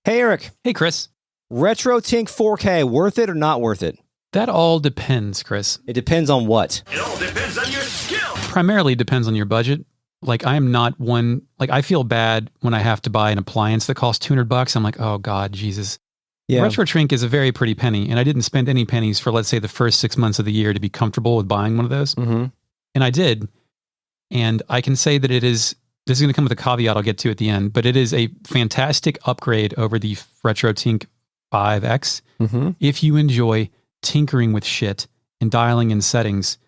Hey, Eric. Hey, Chris. Retrotink 4K, worth it or not worth it? That all depends, Chris. It depends on what? It all depends on your skill. Primarily depends on your budget. Like, I am not one, like, I feel bad when I have to buy an appliance that costs $200. I'm like, oh, God, Jesus. Yeah. Retrotink is a very pretty penny, and I didn't spend any pennies for, let's say, the first 6 months of the year to be comfortable with buying one of those. Mm-hmm. And I did. And I can say that it is, this is going to come with a caveat I'll get to at the end, but it is a fantastic upgrade over the Retrotink 5X. Mm-hmm. If you enjoy tinkering with shit and dialing in settings,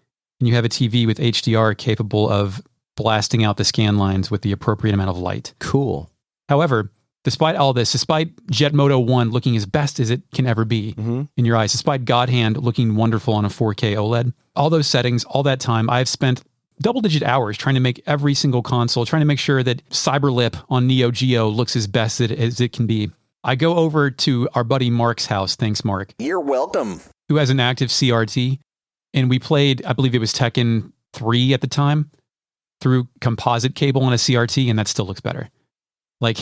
and you have a TV with HDR capable of blasting out the scan lines with the appropriate amount of light. Cool. However, despite all this, despite Jet Moto 1 looking as best as it can ever be in your eyes, despite God Hand looking wonderful on a 4K OLED, all those settings, all that time, I've spent double-digit hours trying to make every single console, trying to make sure that Cyberlip on Neo Geo looks as best as it can be. I go over to our buddy Mark's house, thanks Mark. You're welcome. Who has an active CRT, and we played, I believe it was Tekken 3 at the time, through composite cable on a CRT, and that still looks better. Like,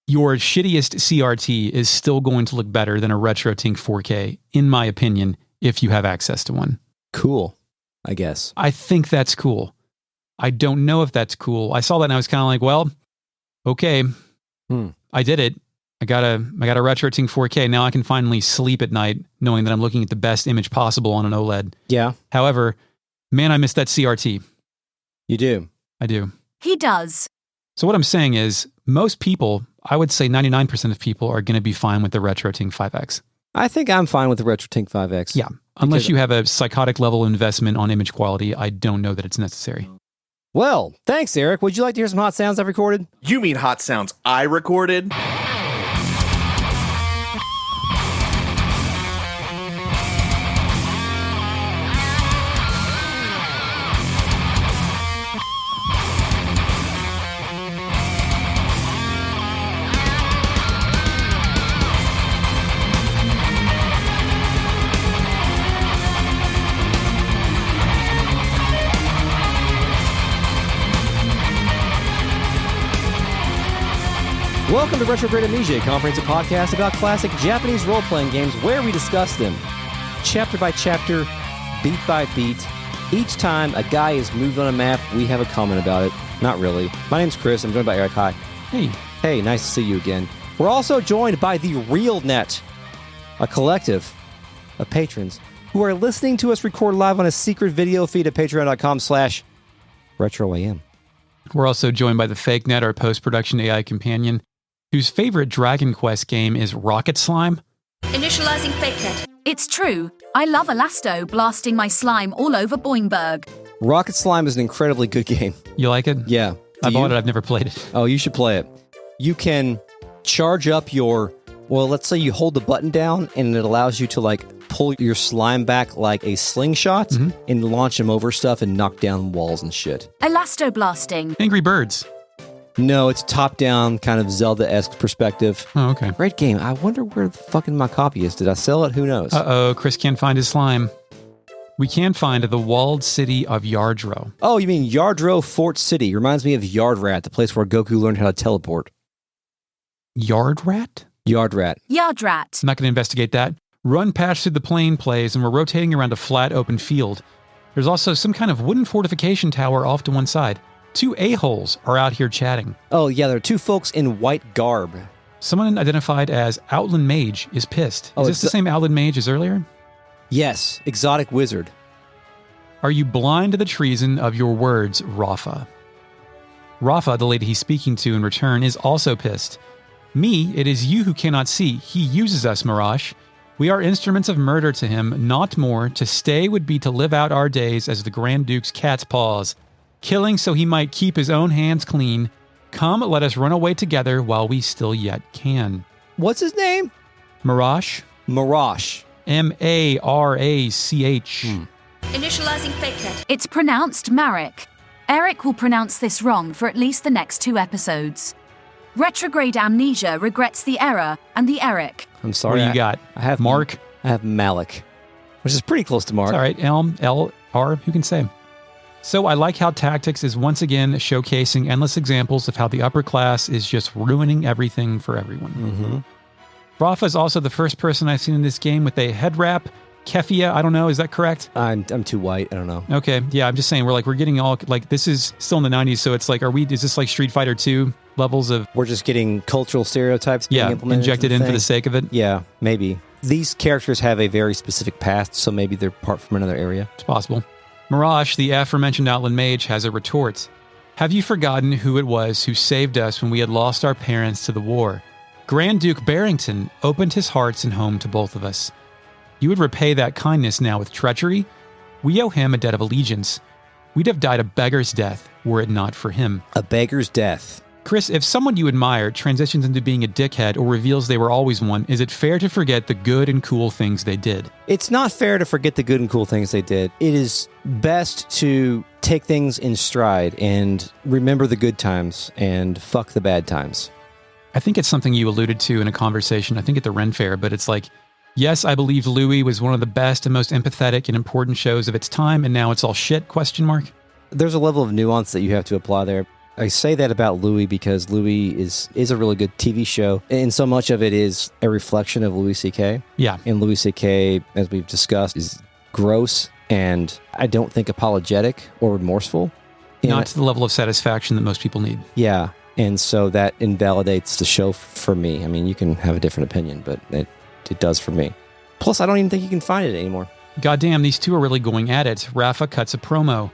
your shittiest CRT is still going to look better than a Retrotink 4K, in my opinion, if you have access to one. Cool, I guess. I think that's cool. I don't know if that's cool. I saw that and I was kind of like, well, okay, I did it. I got a Retrotink 4K. Now I can finally sleep at night knowing that I'm looking at the best image possible on an OLED. Yeah. However, man, I miss that CRT. You do? I do. He does. So what I'm saying is, most people, I would say 99% of people are going to be fine with the Retrotink 5X. I think I'm fine with the Retrotink 5X. Yeah. Unless you have a psychotic level investment on image quality, I don't know that it's necessary. Well, thanks, Eric. Would you like to hear some hot sounds I've recorded? You mean hot sounds I recorded? Welcome to Retrograde Amnesia, a comprehensive podcast about classic Japanese role-playing games where we discuss them chapter by chapter, beat by beat. Each time a guy is moved on a map, we have a comment about it. Not really. My name's Chris. I'm joined by Eric. Hi. Hey. Hey, nice to see you again. We're also joined by the Real Net, a collective of patrons who are listening to us record live on a secret video feed at patreon.com/RetroAM. We're also joined by the Fake Net, our post-production AI companion, whose favorite Dragon Quest game is Rocket Slime. Initializing fake net. It's true. I love Elasto blasting my slime all over Boingburg. Rocket Slime is an incredibly good game. You like it? Yeah. I bought it. I've never played it. Oh, you should play it. You can charge up your... Well, let's say you hold the button down and it allows you to, like, pull your slime back like a slingshot and launch them over stuff and knock down walls and shit. Elasto blasting. Angry Birds. No, it's top-down, kind of Zelda-esque perspective. Oh, okay. Great game. I wonder where the fucking my copy is. Did I sell it? Who knows? Uh-oh, Chris can't find his slime. We can find the walled city of Yardrow. Oh, you mean Yardrow Fort City. Reminds me of Yardrat, the place where Goku learned how to teleport. Yardrat? Yardrat. Yardrat. I'm not going to investigate that. Run past through the plain plays, and we're rotating around a flat open field. There's also some kind of wooden fortification tower off to one side. Two a-holes are out here chatting. Oh, yeah, there are two folks in white garb. Someone identified as Outland Mage is pissed. Is this the same Outland Mage as earlier? Yes, exotic wizard. Are you blind to the treason of your words, Rafa? Rafa, the lady he's speaking to in return, is also pissed. Me, it is you who cannot see. He uses us, Mirage. We are instruments of murder to him, not more. To stay would be to live out our days as the Grand Duke's cat's paws. Killing so he might keep his own hands clean. Come, let us run away together while we still yet can. What's his name? Mirage. Mirage. M-A-R-A-C-H. Initializing fake net. It's pronounced Marek. Eric will pronounce this wrong for at least the next 2 episodes. Retrograde Amnesia regrets the error and the Eric. I'm sorry. What do you got? I have Mark. I have Malik, which is pretty close to Mark. It's all right. L-R, who can say? So I like how Tactics is once again showcasing endless examples of how the upper class is just ruining everything for everyone. Mm-hmm. Rafa is also the first person I've seen in this game with a head wrap. Keffia, I don't know, is that correct? I'm too white. I don't know. Okay, yeah, I'm just saying we're getting all this is still in the 90s, so it's is this like Street Fighter 2 levels of? We're just getting cultural stereotypes being implemented injected in for the sake of it. Yeah, maybe. These characters have a very specific past, so maybe they're part from another area. It's possible. Mirage, the aforementioned Outland Mage, has a retort. Have you forgotten who it was who saved us when we had lost our parents to the war? Grand Duke Barrington opened his hearts and home to both of us. You would repay that kindness now with treachery? We owe him a debt of allegiance. We'd have died a beggar's death were it not for him. A beggar's death. Chris, if someone you admire transitions into being a dickhead or reveals they were always one, is it fair to forget the good and cool things they did? It's not fair to forget the good and cool things they did. It is best to take things in stride and remember the good times and fuck the bad times. I think it's something you alluded to in a conversation, I think at the Ren Fair, but it's like, yes, I believed Louis was one of the best and most empathetic and important shows of its time, and now it's all shit, ? There's a level of nuance that you have to apply there. I say that about Louis because Louis is a really good TV show, and so much of it is a reflection of Louis C.K. Yeah. And Louis C.K., as we've discussed, is gross and I don't think apologetic or remorseful. Not to the level of satisfaction that most people need. Yeah, and so that invalidates the show for me. I mean, you can have a different opinion, but it does for me. Plus, I don't even think you can find it anymore. Goddamn, these two are really going at it. Rafa cuts a promo.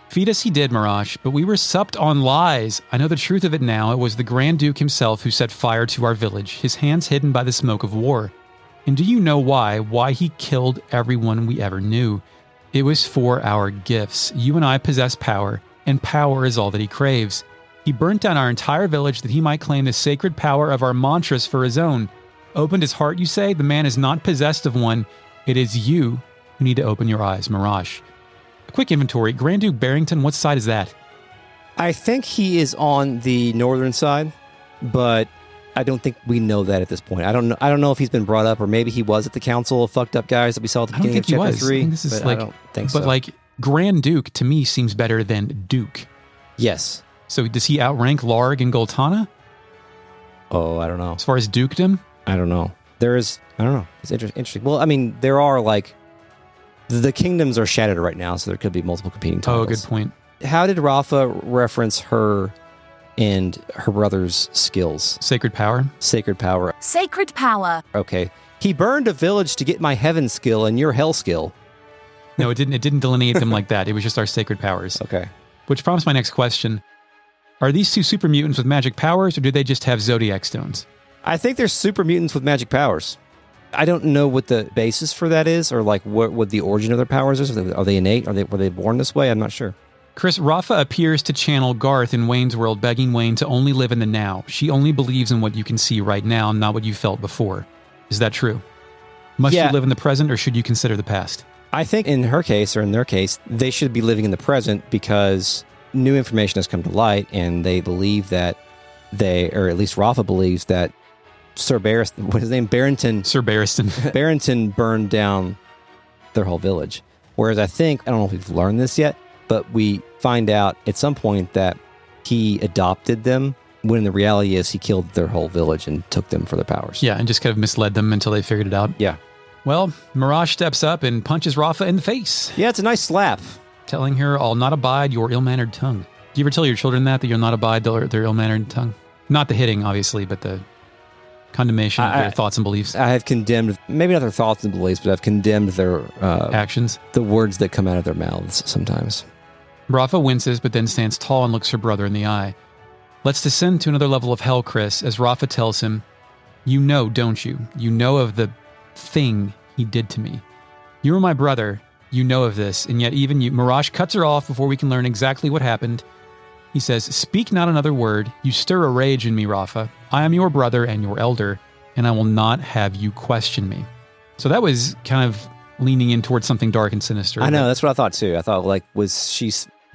Feed us he did, Mirage, but we were supped on lies. I know the truth of it now. It was the Grand Duke himself who set fire to our village, his hands hidden by the smoke of war. And do you know why? Why he killed everyone we ever knew? It was for our gifts. You and I possess power, and power is all that he craves. He burnt down our entire village that he might claim the sacred power of our mantras for his own. Opened his heart, you say? The man is not possessed of one. It is you who need to open your eyes, Mirage. A quick inventory. Grand Duke Barrington, what side is that? I think he is on the northern side, but I don't think we know that at this point. I don't know if he's been brought up, or maybe he was at the council of fucked up guys that we saw at the beginning of chapter 3. I think this is I don't think so. But like Grand Duke to me seems better than Duke. Yes. So does he outrank Larg and Goltana? Oh, I don't know. As far as dukedom? I don't know. I don't know. It's interesting. Well, I mean, there are like, the kingdoms are shattered right now, so there could be multiple competing titles. Oh, good point. How did Rafa reference her and her brother's skills? Sacred power? Sacred power. Sacred power. Okay. He burned a village to get my heaven skill and your hell skill. No, it didn't delineate them like that. It was just our sacred powers. Okay. Which prompts my next question. Are these two super mutants with magic powers, or do they just have zodiac stones? I think they're super mutants with magic powers. I don't know what the basis for that is, or like what the origin of their powers is. Are they innate? Were they born this way? I'm not sure. Chris, Rafa appears to channel Garth in Wayne's World, begging Wayne to only live in the now. She only believes in what you can see right now, not what you felt before. Is that true? Must you live in the present, or should you consider the past? I think in her case, or in their case, they should be living in the present because new information has come to light, and they believe that or at least Rafa believes that Sir Barristan, what's his name? Barrington. Sir Barristan. Barrington burned down their whole village. Whereas I don't know if we've learned this yet, but we find out at some point that he adopted them, when the reality is he killed their whole village and took them for their powers. Yeah, and just kind of misled them until they figured it out. Yeah. Well, Mirage steps up and punches Rafa in the face. Yeah, it's a nice slap. Telling her, I'll not abide your ill-mannered tongue. Do you ever tell your children that you'll not abide their ill-mannered tongue? Not the hitting, obviously, but the condemnation of their thoughts and beliefs. I have condemned, maybe not their thoughts and beliefs, but I've condemned their actions. The words that come out of their mouths sometimes. Rafa winces, but then stands tall and looks her brother in the eye. Let's descend to another level of hell, Chris, as Rafa tells him, you know, don't you? You know of the thing he did to me. You are my brother. You know of this, and yet even you... Mirage cuts her off before we can learn exactly what happened. He says, speak not another word. You stir a rage in me, Rafa. I am your brother and your elder, and I will not have you question me. So that was kind of leaning in towards something dark and sinister. I know, that's what I thought too. I thought, like, was she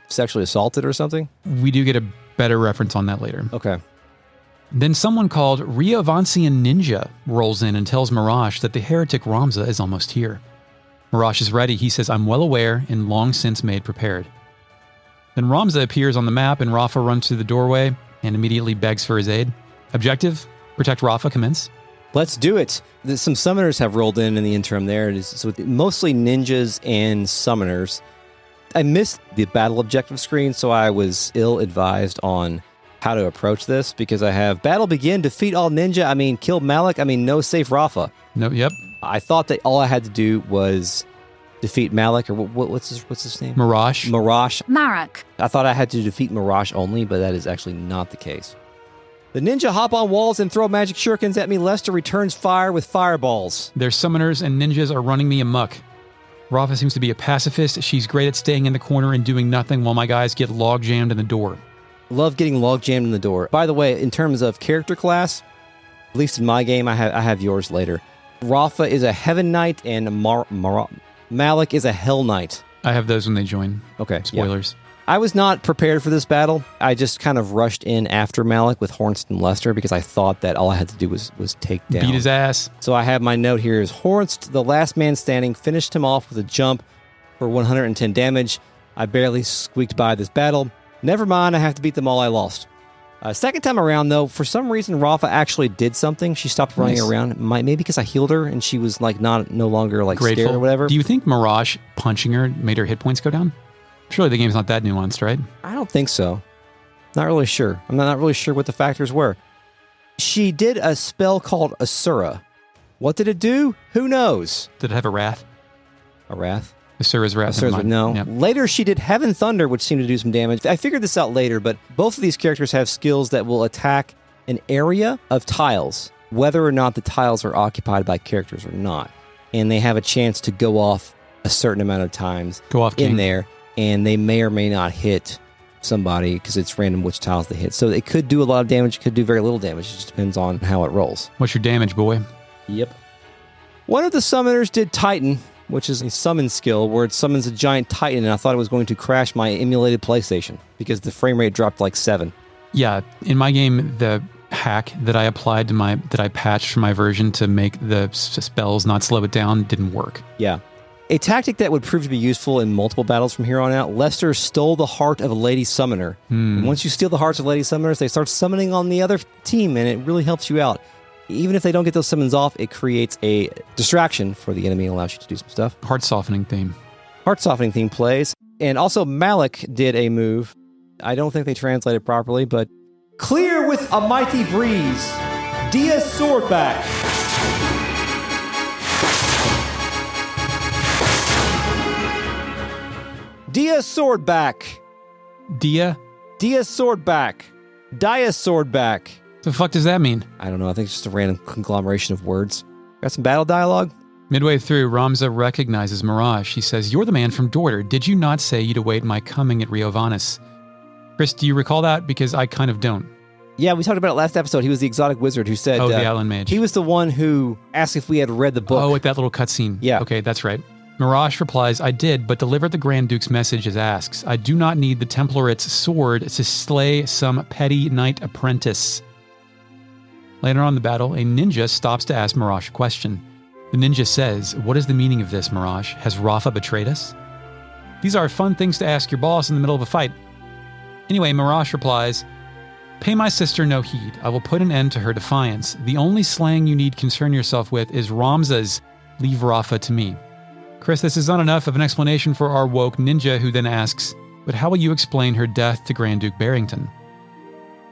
sexually assaulted or something? We do get a better reference on that later. Okay. Then someone called Riovanes Ninja rolls in and tells Mirage that the heretic Ramza is almost here. Mirage is ready. He says, I'm well aware and long since made prepared. Then Ramza appears on the map and Rafa runs through the doorway and immediately begs for his aid. Objective, protect Rafa, commence. Let's do it. Some summoners have rolled in the interim there. It is, so mostly ninjas and summoners. I missed the battle objective screen, so I was ill-advised on how to approach this because I have battle begin, defeat all ninja, kill Malik, no save Rafa. No, yep. I thought that all I had to do was defeat Malik, or what's his name? Mirage. Marek. I thought I had to defeat Mirage only, but that is actually not the case. The ninja hop on walls and throw magic shurikens at me. Lester returns fire with fireballs. Their summoners and ninjas are running me amok. Rafa seems to be a pacifist. She's great at staying in the corner and doing nothing while my guys get log jammed in the door. Love getting log jammed in the door. By the way, in terms of character class, at least in my game, I have yours later. Rafa is a Heaven Knight and Malik is a Hell Knight. I have those when they join. Okay. Spoilers. Yeah. I was not prepared for this battle. I just kind of rushed in after Malik with Hornston and Lester because I thought that all I had to do was take down. Beat his ass. So I have my note here is Hornst, the last man standing, finished him off with a jump for 110 damage. I barely squeaked by this battle. Never mind, I have to beat them all I lost. Second time around, though, for some reason, Rafa actually did something. She stopped running around. Maybe because I healed her and she was no longer grateful. Scared or whatever. Do you think Mirage punching her made her hit points go down? Surely the game's not that nuanced, right? I don't think so. Not really sure. I'm not really sure what the factors were. She did a spell called Asura. What did it do? Who knows? Did it have a wrath? A wrath? Asura's wrath. No. Yep. Later, she did Heaven Thunder, which seemed to do some damage. I figured this out later, but both of these characters have skills that will attack an area of tiles, whether or not the tiles are occupied by characters or not. And they have a chance to go off a certain amount of times in there. And they may or may not hit somebody because it's random which tiles they hit. So it could do a lot of damage, it could do very little damage. It just depends on how it rolls. What's your damage, boy? Yep. One of the summoners did Titan, which is a summon skill where it summons a giant Titan, and I thought it was going to crash my emulated PlayStation because the frame rate dropped like 7. Yeah, in my game, the hack that I applied to that I patched for my version to make the spells not slow it down didn't work. Yeah. A tactic that would prove to be useful in multiple battles from here on out, Lester stole the heart of a lady summoner. And once you steal the hearts of lady summoners, they start summoning on the other team, and it really helps you out. Even if they don't get those summons off, it creates a distraction for the enemy and allows you to do some stuff. Heart-softening theme. Heart-softening theme plays. And also Malik did a move. I don't think they translated properly, but clear with a mighty breeze. Dia's swordback. Dia's swordback. Dia's swordback. Dia's swordback. The fuck does that mean? I don't know. I think it's just a random conglomeration of words. Got some battle dialogue? Midway through, Ramza recognizes Mirage. He says, "You're the man from Dorter. Did you not say you'd await my coming at Riovanes?" Chris, do you recall that? Because I kind of don't. Yeah, we talked about it last episode. He was the exotic wizard who said... the Island Mage. He was the one who asked if we had read the book. Oh, with that little cutscene. Yeah. Okay, that's right. Mirage replies, "I did, but delivered the Grand Duke's message as asks. I do not need the Templarit's sword to slay some petty knight apprentice." Later on in the battle, a ninja stops to ask Mirage a question. The ninja says, "What is the meaning of this, Mirage? Has Rafa betrayed us?" These are fun things to ask your boss in the middle of a fight. Anyway, Mirage replies, "Pay my sister no heed. I will put an end to her defiance. The only slang you need concern yourself with is Ramza's, leave Rafa to me." Chris, this is not enough of an explanation for our woke ninja, who then asks, "But how will you explain her death to Grand Duke Barrington?"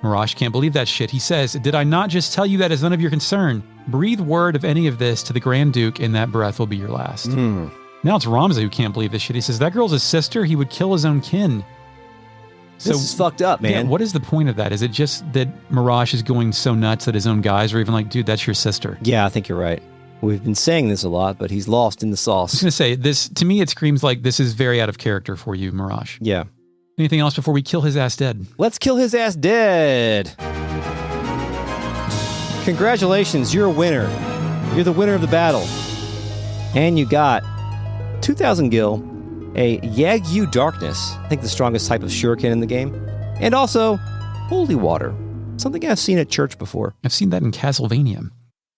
Mirage can't believe that shit. He says, "Did I not just tell you that is none of your concern? Breathe word of any of this to the Grand Duke, and that breath will be your last." Now it's Ramza who can't believe this shit. He says, "That girl's his sister. He would kill his own kin." This is fucked up, man. Yeah, what is the point of that? Is it just that Mirage is going so nuts that his own guys are even like, "Dude, that's your sister"? Yeah, I think you're right. We've been saying this a lot, but he's lost in the sauce. I was going to say, this, to me, it screams like this is very out of character for you, Mirage. Yeah. Anything else before we kill his ass dead? Let's kill his ass dead. Congratulations, you're a winner. You're the winner of the battle. And you got 2,000 gil, a Yagyu Darkness, I think the strongest type of shuriken in the game, and also holy water, something I've seen at church before. I've seen that in Castlevania.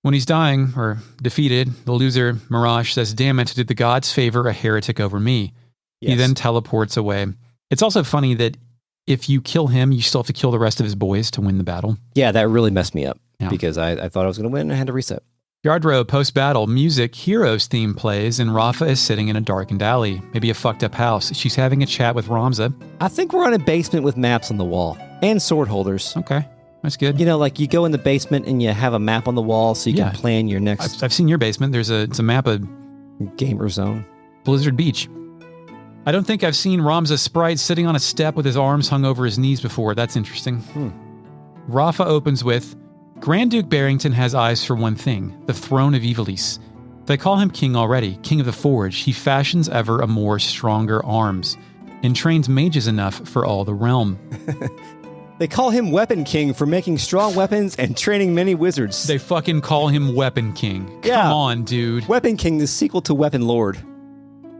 When he's dying, or defeated, the loser, Mirage, says, "Damn it, did the gods favor a heretic over me?" Yes. He then teleports away. It's also funny that if you kill him, you still have to kill the rest of his boys to win the battle. Yeah, that really messed me up Yeah. because I thought I was going to win and I had to reset. Yardrow Post-Battle music Heroes theme plays and Rafa is sitting in a darkened alley, maybe a fucked up house. She's having a chat with Ramza. I think we're in a basement with maps on the wall and sword holders. Okay, that's good. You know, like you go in the basement and you have a map on the wall so you Yeah. can plan your next I've seen your basement. It's a map of gamer zone. Blizzard Beach. I don't think I've seen Ramza sprite sitting on a step with his arms hung over his knees before. That's interesting. Rafa opens with, Grand Duke Barrington has eyes for one thing, the throne of Ivalice. They call him king already, king of the forge. He fashions ever a more stronger arms, and trains mages enough for all the realm. They call him Weapon King for making strong weapons and training many wizards. They fucking call him Weapon King. Yeah. Come on, dude. Weapon King, the sequel to Weapon Lord.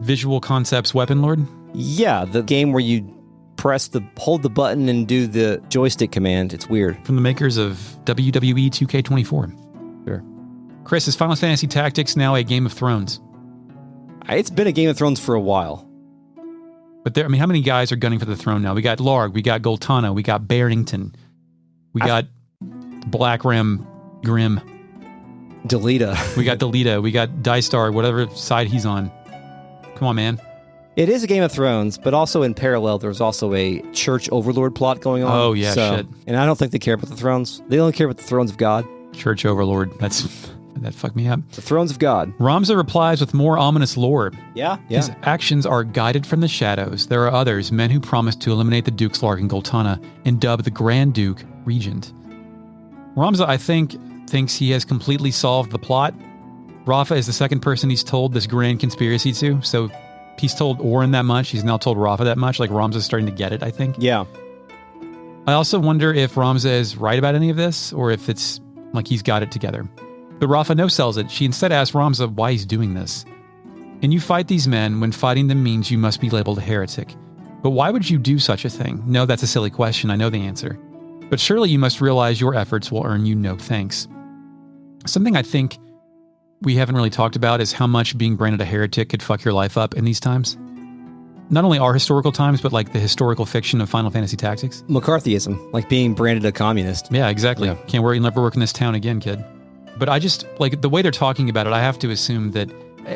Visual Concepts Weapon Lord? Yeah, the game where you hold the button and do the joystick command. It's weird. From the makers of WWE 2K24. Sure. Chris, is Final Fantasy Tactics now a Game of Thrones? It's been a Game of Thrones for a while. But how many guys are gunning for the throne now? We got Larg, we got Goltana, we got Barrington, we got Black Ram Grim, Delita. we got Delita, we got Dystar, whatever side he's on. Come on, man. It is a Game of Thrones, but also in parallel, there's also a church overlord plot going on. Oh, yeah, shit. And I don't think they care about the thrones. They only care about the thrones of God. Church Overlord. That fucked me up. The thrones of God. Ramza replies with more ominous lore. Yeah. His actions are guided from the shadows. There are others, men who promise to eliminate the Dukes Larg and Goltana and dub the Grand Duke Regent. Ramza, I think, thinks he has completely solved the plot. Rafa is the second person he's told this grand conspiracy to, so he's told Orin that much. He's now told Rafa that much. Like, Ramza's starting to get it, I think. Yeah. I also wonder if Ramza is right about any of this, or if it's like he's got it together. But Rafa no-sells it. She instead asks Ramza why he's doing this. And you fight these men when fighting them means you must be labeled a heretic. But why would you do such a thing? No, that's a silly question. I know the answer. But surely you must realize your efforts will earn you no thanks. Something I think we haven't really talked about is how much being branded a heretic could fuck your life up in these times. Not only our historical times, but like the historical fiction of Final Fantasy Tactics. McCarthyism, like being branded a communist. Yeah, exactly. Yeah. Can't worry, you'll never work in this town again, kid. But I just, like, the way they're talking about it, I have to assume that,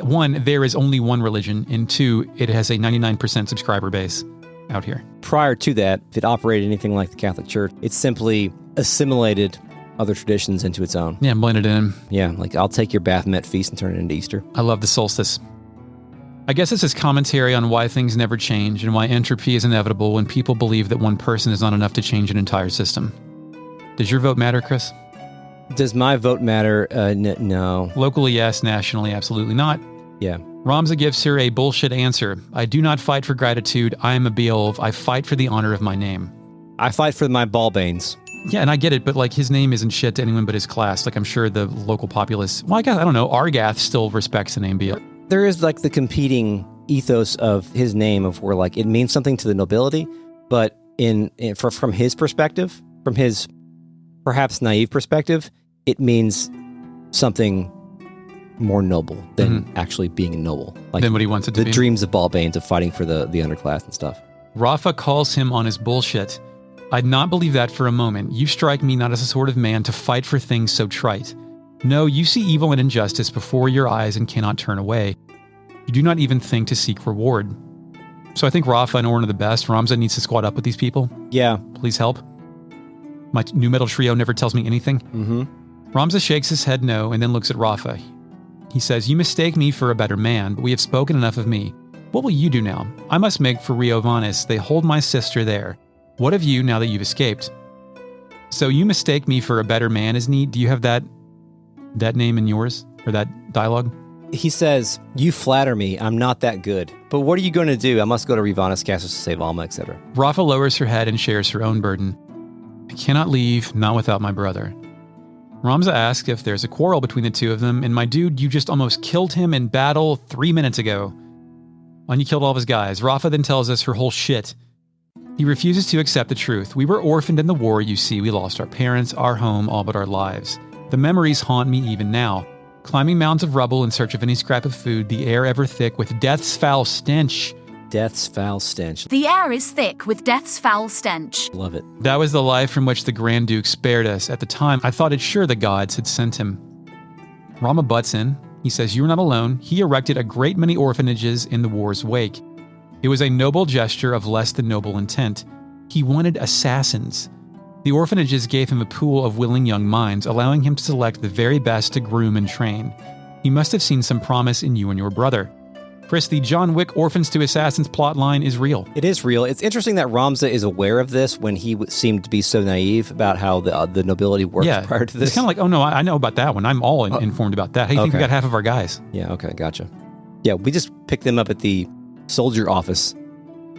one, there is only one religion, and two, it has a 99% subscriber base out here. Prior to that, if it operated anything like the Catholic Church, it simply assimilated other traditions into its own. Yeah, blended in. Yeah, like I'll take your Baphomet feast and turn it into Easter. I love the solstice. I guess this is commentary on why things never change and why entropy is inevitable when people believe that one person is not enough to change an entire system. Does your vote matter, Chris? Does my vote matter? No. Locally, yes. Nationally, absolutely not. Yeah. Ramza gives her a bullshit answer. I do not fight for gratitude. I am a Beowulf. I fight for the honor of my name. I fight for my Ballbanes. Yeah, and I get it, but like his name isn't shit to anyone but his class. Like I'm sure the local populace, well, I guess, I don't know, Argath still respects the name Beowulf. There is like the competing ethos of his name of where like it means something to the nobility, but from his perspective, from his perhaps naive perspective, it means something more noble than actually being a noble. Like Than what he wants it to the be. dreams of Ballbanes of fighting for the underclass and stuff. Rafa calls him on his bullshit. I'd not believe that for a moment. You strike me not as a sort of man to fight for things so trite. No, you see evil and injustice before your eyes and cannot turn away. You do not even think to seek reward. So I think Rafa and Orin are the best. Ramza needs to squad up with these people. Yeah. Please help. My new metal trio never tells me anything. Mm-hmm. Ramza shakes his head no and then looks at Rafa. He says, you mistake me for a better man, but we have spoken enough of me. What will you do now? I must make for Riovanes. They hold my sister there. What of you now that you've escaped? So you mistake me for a better man is neat. Do you have that name in yours? Or that dialogue? He says, you flatter me. I'm not that good. But what are you going to do? I must go to Riovanes Castle to save Alma, etc. Rafa lowers her head and shares her own burden. I cannot leave, not without my brother. Ramza asks if there's a quarrel between the two of them, and my dude, you just almost killed him in battle 3 minutes ago. And you killed all of his guys. Rafa then tells us her whole shit. He refuses to accept the truth. We were orphaned in the war, you see. We lost our parents, our home, all but our lives. The memories haunt me even now. Climbing mounds of rubble in search of any scrap of food, the air ever thick with death's foul stench. Death's foul stench. The air is thick with death's foul stench. Love it. That was the life from which the Grand Duke spared us. At the time, I thought it sure the gods had sent him. Rama butts in. He says, "You're not alone. He erected a great many orphanages in the war's wake. It was a noble gesture of less than noble intent. He wanted assassins. The orphanages gave him a pool of willing young minds, allowing him to select the very best to groom and train. He must have seen some promise in you and your brother. Chris, the John Wick Orphans-to-Assassins plotline is real." It is real. It's interesting that Ramza is aware of this when he seemed to be so naive about how the nobility worked prior to this. It's kind of like, oh no, I know about that one. I'm all informed about that. How do you think we got half of our guys? Yeah, okay, gotcha. Yeah, we just picked them up at the soldier office.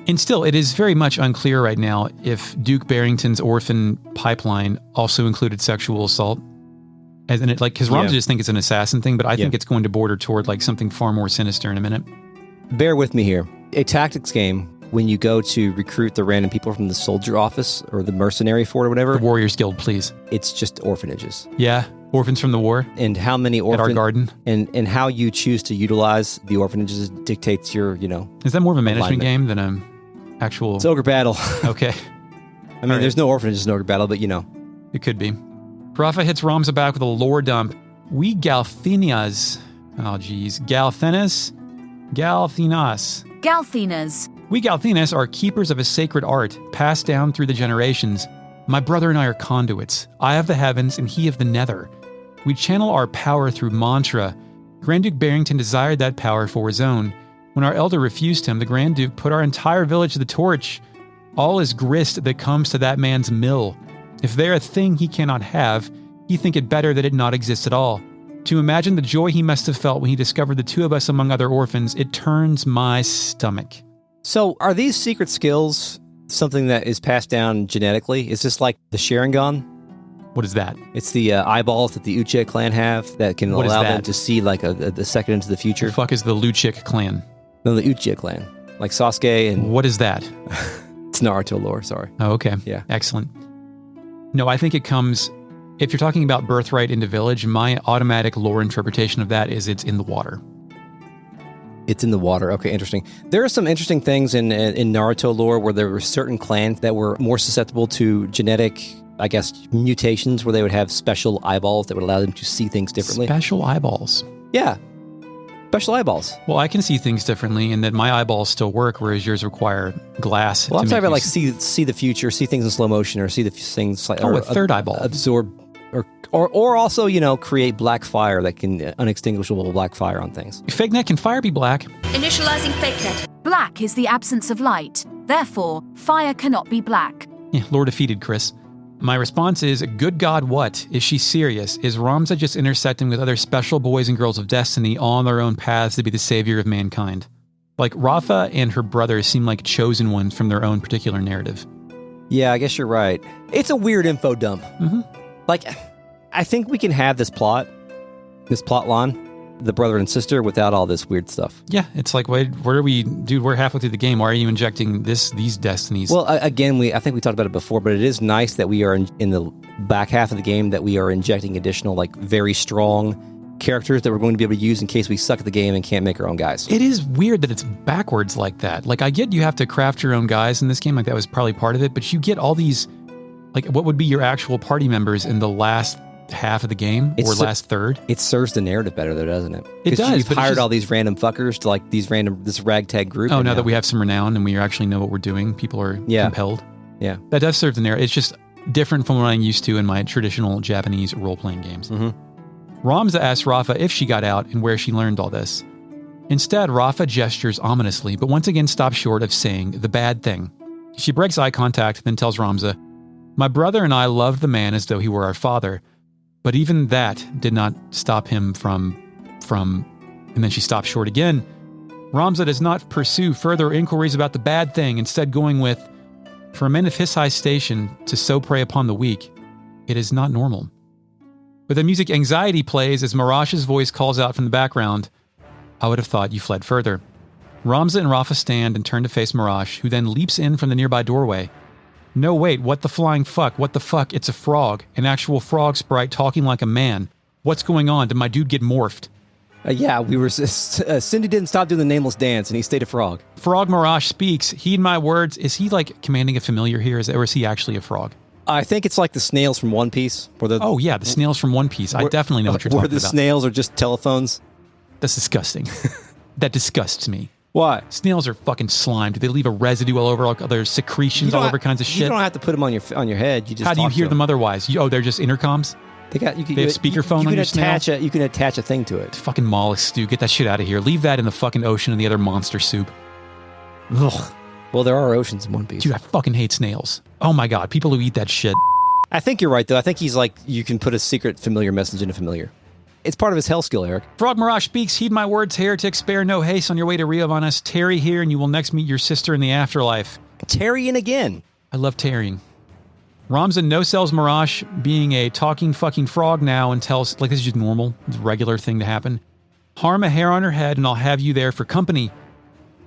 And still, it is very much unclear right now if Duke Barrington's orphan pipeline also included sexual assault. And it, like, because Ramza just think it's an assassin thing, but I think it's going to border toward like something far more sinister in a minute. Bear with me here. A tactics game, when you go to recruit the random people from the soldier office or the mercenary fort or whatever, The Warriors Guild, please. it's just orphanages. Yeah, orphans from the war And how many at our garden. and how you choose to utilize the orphanages dictates your, Is that more of a management alignment. game than an actual? It's Ogre Battle. Okay, I mean, there's no orphanages in Ogre Battle, but it could be. Rafa hits Ramza back with a lore dump. We Galthenias. Oh, geez. Galthenas? Galthenas. Galthenas. We Galthenas are keepers of a sacred art, passed down through the generations. My brother and I are conduits. I of the heavens and he of the nether. We channel our power through mantra. Grand Duke Barrington desired that power for his own. When our elder refused him, the Grand Duke put our entire village to the torch. All is grist that comes to that man's mill. If there a thing he cannot have, he think it better that it not exist at all. To imagine the joy he must have felt when he discovered the two of us among other orphans, it turns my stomach. So are these secret skills something that is passed down genetically? Is this like the Sharingan? What is that? It's the eyeballs that the Uche clan have that can What is allow that? them to see like a second into the future. The fuck is the Luchik clan? No, the Uche clan. Like Sasuke and... What is that? It's Naruto lore, sorry. Oh, okay. Yeah. Excellent. No, I think it comes... If you're talking about birthright into village, my automatic lore interpretation of that is it's in the water. It's in the water. Okay, interesting. There are some interesting things in Naruto lore where there were certain clans that were more susceptible to genetic, I guess, mutations where they would have special eyeballs that would allow them to see things differently. Special eyeballs. Yeah. Special eyeballs. Well, I can see things differently in that my eyeballs still work, whereas yours require glass. Well, I'm to talking make about you like see the future, see things in slow motion, or see the things like a third eyeball. absorb, or also create black fire that can unextinguishable black fire on things. FakeNet, can fire be black? Initializing FakeNet. Black is the absence of light. Therefore, fire cannot be black. Yeah, lore defeated, Chris. My response is, good God, what? Is she serious? Is Ramza just intersecting with other special boys and girls of destiny all on their own paths to be the savior of mankind? Like, Rafa and her brothers seem like chosen ones from their own particular narrative. Yeah, I guess you're right. It's a weird info dump. Mm-hmm. Like, I think we can have this plot line, the brother and sister, without all this weird stuff. Yeah, it's like, wait, where are we, dude? We're halfway through the game. Why are you injecting these destinies? Well, again, I think we talked about it before, but it is nice that we are in the back half of the game that we are injecting additional, like, very strong characters that we're going to be able to use in case we suck at the game and can't make our own guys. It is weird that it's backwards like that. Like, I get you have to craft your own guys in this game, like that was probably part of it, but you get all these, like, what would be your actual party members in the last half of the game or last third? It serves the narrative better, though, doesn't it? It does. You've hired all these random fuckers to like this ragtag group. Oh, now that we have some renown and we actually know what we're doing, people are compelled. Yeah, that does serve the narrative. It's just different from what I'm used to in my traditional Japanese role-playing games. Mm-hmm. Ramza asks Rafa if she got out and where she learned all this. Instead, Rafa gestures ominously, but once again stops short of saying the bad thing. She breaks eye contact, then tells Ramza, "My brother and I loved the man as though he were our father. But even that did not stop him from, and then she stops short again. Ramza does not pursue further inquiries about the bad thing, instead going with, for a man of his high station to so prey upon the weak, it is not normal." But the music Anxiety plays as Marash's voice calls out from the background, "I would have thought you fled further." Ramza and Rafa stand and turn to face Marash, who then leaps in from the nearby doorway. No, wait, what the flying fuck? What the fuck? It's a frog. An actual frog sprite talking like a man. What's going on? Did my dude get morphed? Yeah, we were. Cindy didn't stop doing the nameless dance, and he stayed a frog. Frog Mirage speaks. Heed my words. Is he like commanding a familiar here, or is he actually a frog? I think it's like the snails from One Piece. Oh yeah, the snails from One Piece. I definitely know what you're talking about. Where the snails are just telephones. That's disgusting. That disgusts me. Why? Snails are fucking slime. Do they leave a residue all over? There's secretions all over kinds of shit. You don't have to put them on your head. You just. How do you hear them otherwise? They're just intercoms. They have speakerphone on your snail? You can attach a thing to it. Fucking mollusks, dude. Get that shit out of here. Leave that in the fucking ocean and the other monster soup. Ugh. Well, there are oceans in One Piece. Dude, I fucking hate snails. Oh my god, people who eat that shit. I think you're right, though. I think he's like, you can put a secret familiar message in a familiar. It's part of his hell skill, Eric. Frog Mirage speaks. Heed my words, heretic. Spare no haste on your way to Riovanes. Tarry here, and you will next meet your sister in the afterlife. Tarrying again. I love tarrying. Ramza no-sells Mirage being a talking fucking frog now and tells, like, this is just normal. It's a regular thing to happen. Harm a hair on her head, and I'll have you there for company.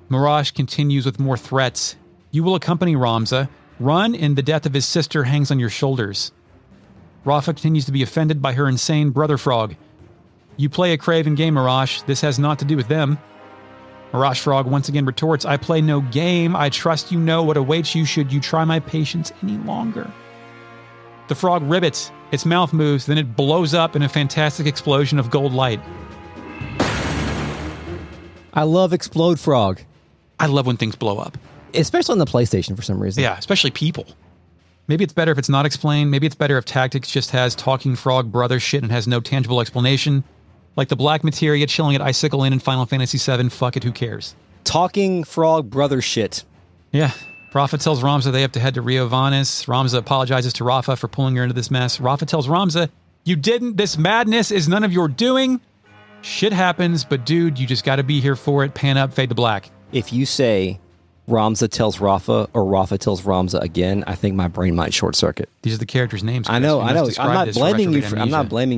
Mirage continues with more threats. You will accompany Ramza. Run, and the death of his sister hangs on your shoulders. Rafa continues to be offended by her insane brother frog. You play a craven game, Mirage. This has naught to do with them. Mirage Frog once again retorts, I play no game. I trust you know what awaits you should you try my patience any longer. The frog ribbits. Its mouth moves, then it blows up in a fantastic explosion of gold light. I love Explode Frog. I love when things blow up. Especially on the PlayStation for some reason. Yeah, especially people. Maybe it's better if it's not explained. Maybe it's better if Tactics just has talking frog brother shit and has no tangible explanation. Like the black materia chilling at Icicle Inn in Final Fantasy VII. Fuck it, who cares? Talking frog brother shit. Yeah. Rafa tells Ramza they have to head to Riovanes. Ramza apologizes to Rafa for pulling her into this mess. Rafa tells Ramza, you didn't. This madness is none of your doing. Shit happens, but dude, you just got to be here for it. Pan up, fade to black. If you say Ramza tells Rafa or Rafa tells Ramza again, I think my brain might short circuit. These are the characters' names. Chris. I know. I'm not blaming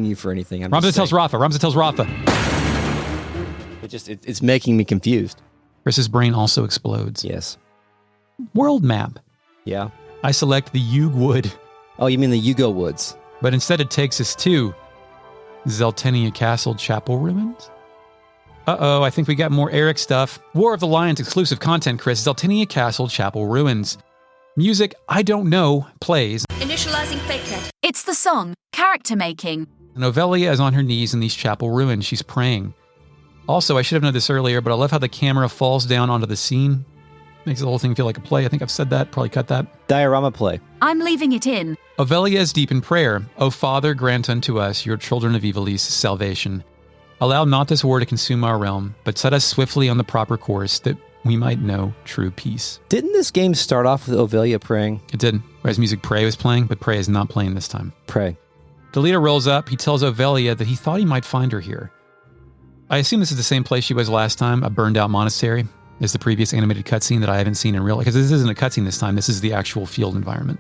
you for anything. Ramza tells Rafa. Ramza tells Rafa. It's making me confused. Chris's brain also explodes. Yes. World map. Yeah. I select the Yuguewood. Oh, you mean the Yugo Woods? But instead it takes us to Zeltennia Castle Chapel ruins. Uh-oh, I think we got more Eric stuff. War of the Lions exclusive content, Chris. Zeltennia Castle Chapel ruins. Music, I don't know, plays. Initializing fakehead. It's the song, character making. And Ovelia is on her knees in these chapel ruins. She's praying. Also, I should have known this earlier, but I love how the camera falls down onto the scene. Makes the whole thing feel like a play. I think I've said that. Probably cut that. Diorama play. I'm leaving it in. Ovelia is deep in prayer. O Father, grant unto us, your children of Ivalice, salvation. Allow not this war to consume our realm, but set us swiftly on the proper course, that we might know true peace. Didn't this game start off with Ovelia praying? It did. Whereas music Pray was playing, but Pray is not playing this time. Pray. Delita rolls up. He tells Ovelia that he thought he might find her here. I assume this is the same place she was last time, a burned out monastery. Is the previous animated cutscene that I haven't seen in real life. Because this isn't a cutscene this time. This is the actual field environment.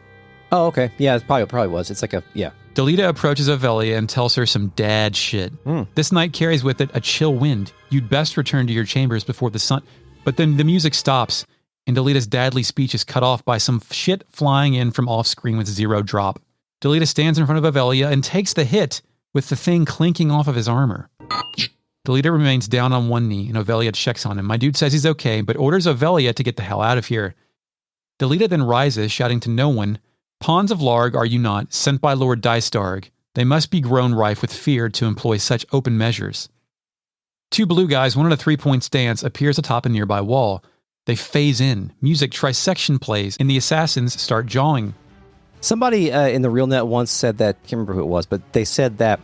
Oh, okay. Yeah, it probably was. It's like yeah. Delita approaches Ovelia and tells her some dad shit. This night carries with it a chill wind. You'd best return to your chambers before the sun... But then the music stops, and Delita's dadly speech is cut off by some shit flying in from off-screen with zero drop. Delita stands in front of Ovelia and takes the hit, with the thing clinking off of his armor. Delita remains down on one knee, and Ovelia checks on him. My dude says he's okay, but orders Ovelia to get the hell out of here. Delita then rises, shouting to no one, Pawns of Larg are you not, sent by Lord Dystarg. They must be grown rife with fear to employ such open measures. Two blue guys, one at a 3-point stance, appears atop a nearby wall. They phase in. Music trisection plays, and the assassins start jawing. Somebody in the RealNet once said that, I can't remember who it was, but they said that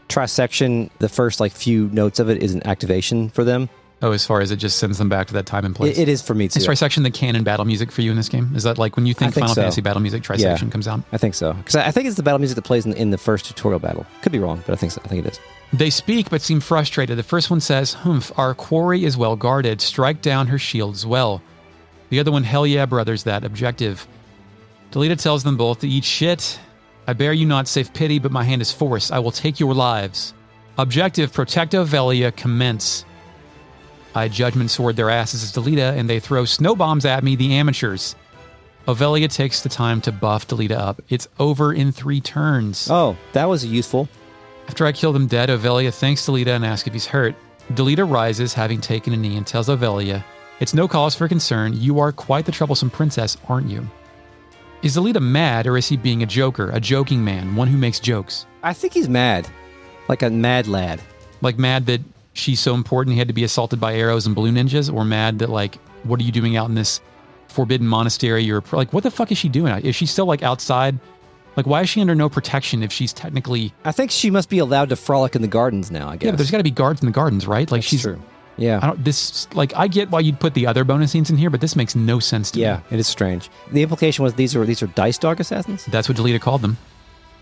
trisection, the first few notes of it is an activation for them. Oh, as far as it just sends them back to that time and place? It is for me too. Is trisection the canon battle music for you in this game? Is that like when you think Final Fantasy battle music, trisection comes out? I think so. Because I think it's the battle music that plays in the first tutorial battle. Could be wrong, but I think so. I think it is. They speak but seem frustrated. The first one says, Humph, our quarry is well guarded. Strike down her shields well. The other one, hell yeah, brothers, that objective. Delita tells them both to eat shit. I bear you not safe pity, but my hand is force. I will take your lives. Objective, protect Ovelia, commence. I judgment sword their asses as Delita, and they throw snow bombs at me, the amateurs. Ovelia takes the time to buff Delita up. It's over in 3 turns. Oh, that was useful. After I kill them dead, Ovelia thanks Delita and asks if he's hurt. Delita rises, having taken a knee, and tells Ovelia, "It's no cause for concern. You are quite the troublesome princess, aren't you?" Is Delita mad, or is he being a joker, a joking man, one who makes jokes? I think he's mad. Like a mad lad. Like mad that she's so important he had to be assaulted by arrows and blue ninjas, or mad that, like, what are you doing out in this forbidden monastery? You're like, what the fuck is she doing? Is she still, like, outside? Like, why is she under no protection if she's technically... I think she must be allowed to frolic in the gardens now, I guess. Yeah, but there's got to be guards in the gardens, right? Like, That's she's true. Yeah. I get why you'd put the other bonus scenes in here, but this makes no sense to me. Yeah, it is strange. The implication was these are dice dog assassins? That's what Delita called them.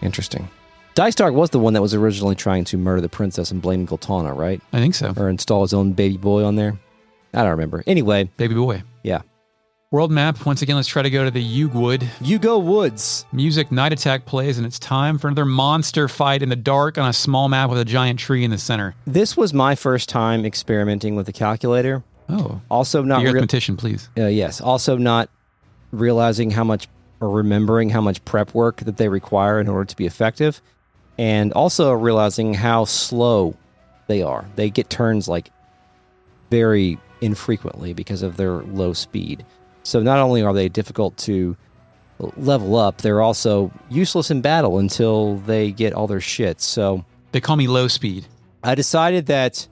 Interesting. Dice Dog was the one that was originally trying to murder the princess and blame Goltana, right? I think so. Or install his own baby boy on there. I don't remember. Anyway. Baby boy. Yeah. World map. Once again, let's try to go to the Yuguewood. Yugo Woods. Music, Night Attack plays, and it's time for another monster fight in the dark on a small map with a giant tree in the center. This was my first time experimenting with the calculator. Oh. Also not... The arithmetician, please. Yes. Also not realizing how much, or remembering how much prep work that they require in order to be effective. And also realizing how slow they are. They get turns like very infrequently because of their low speed. So not only are they difficult to level up, they're also useless in battle until they get all their shit. So they call me low speed. I decided that,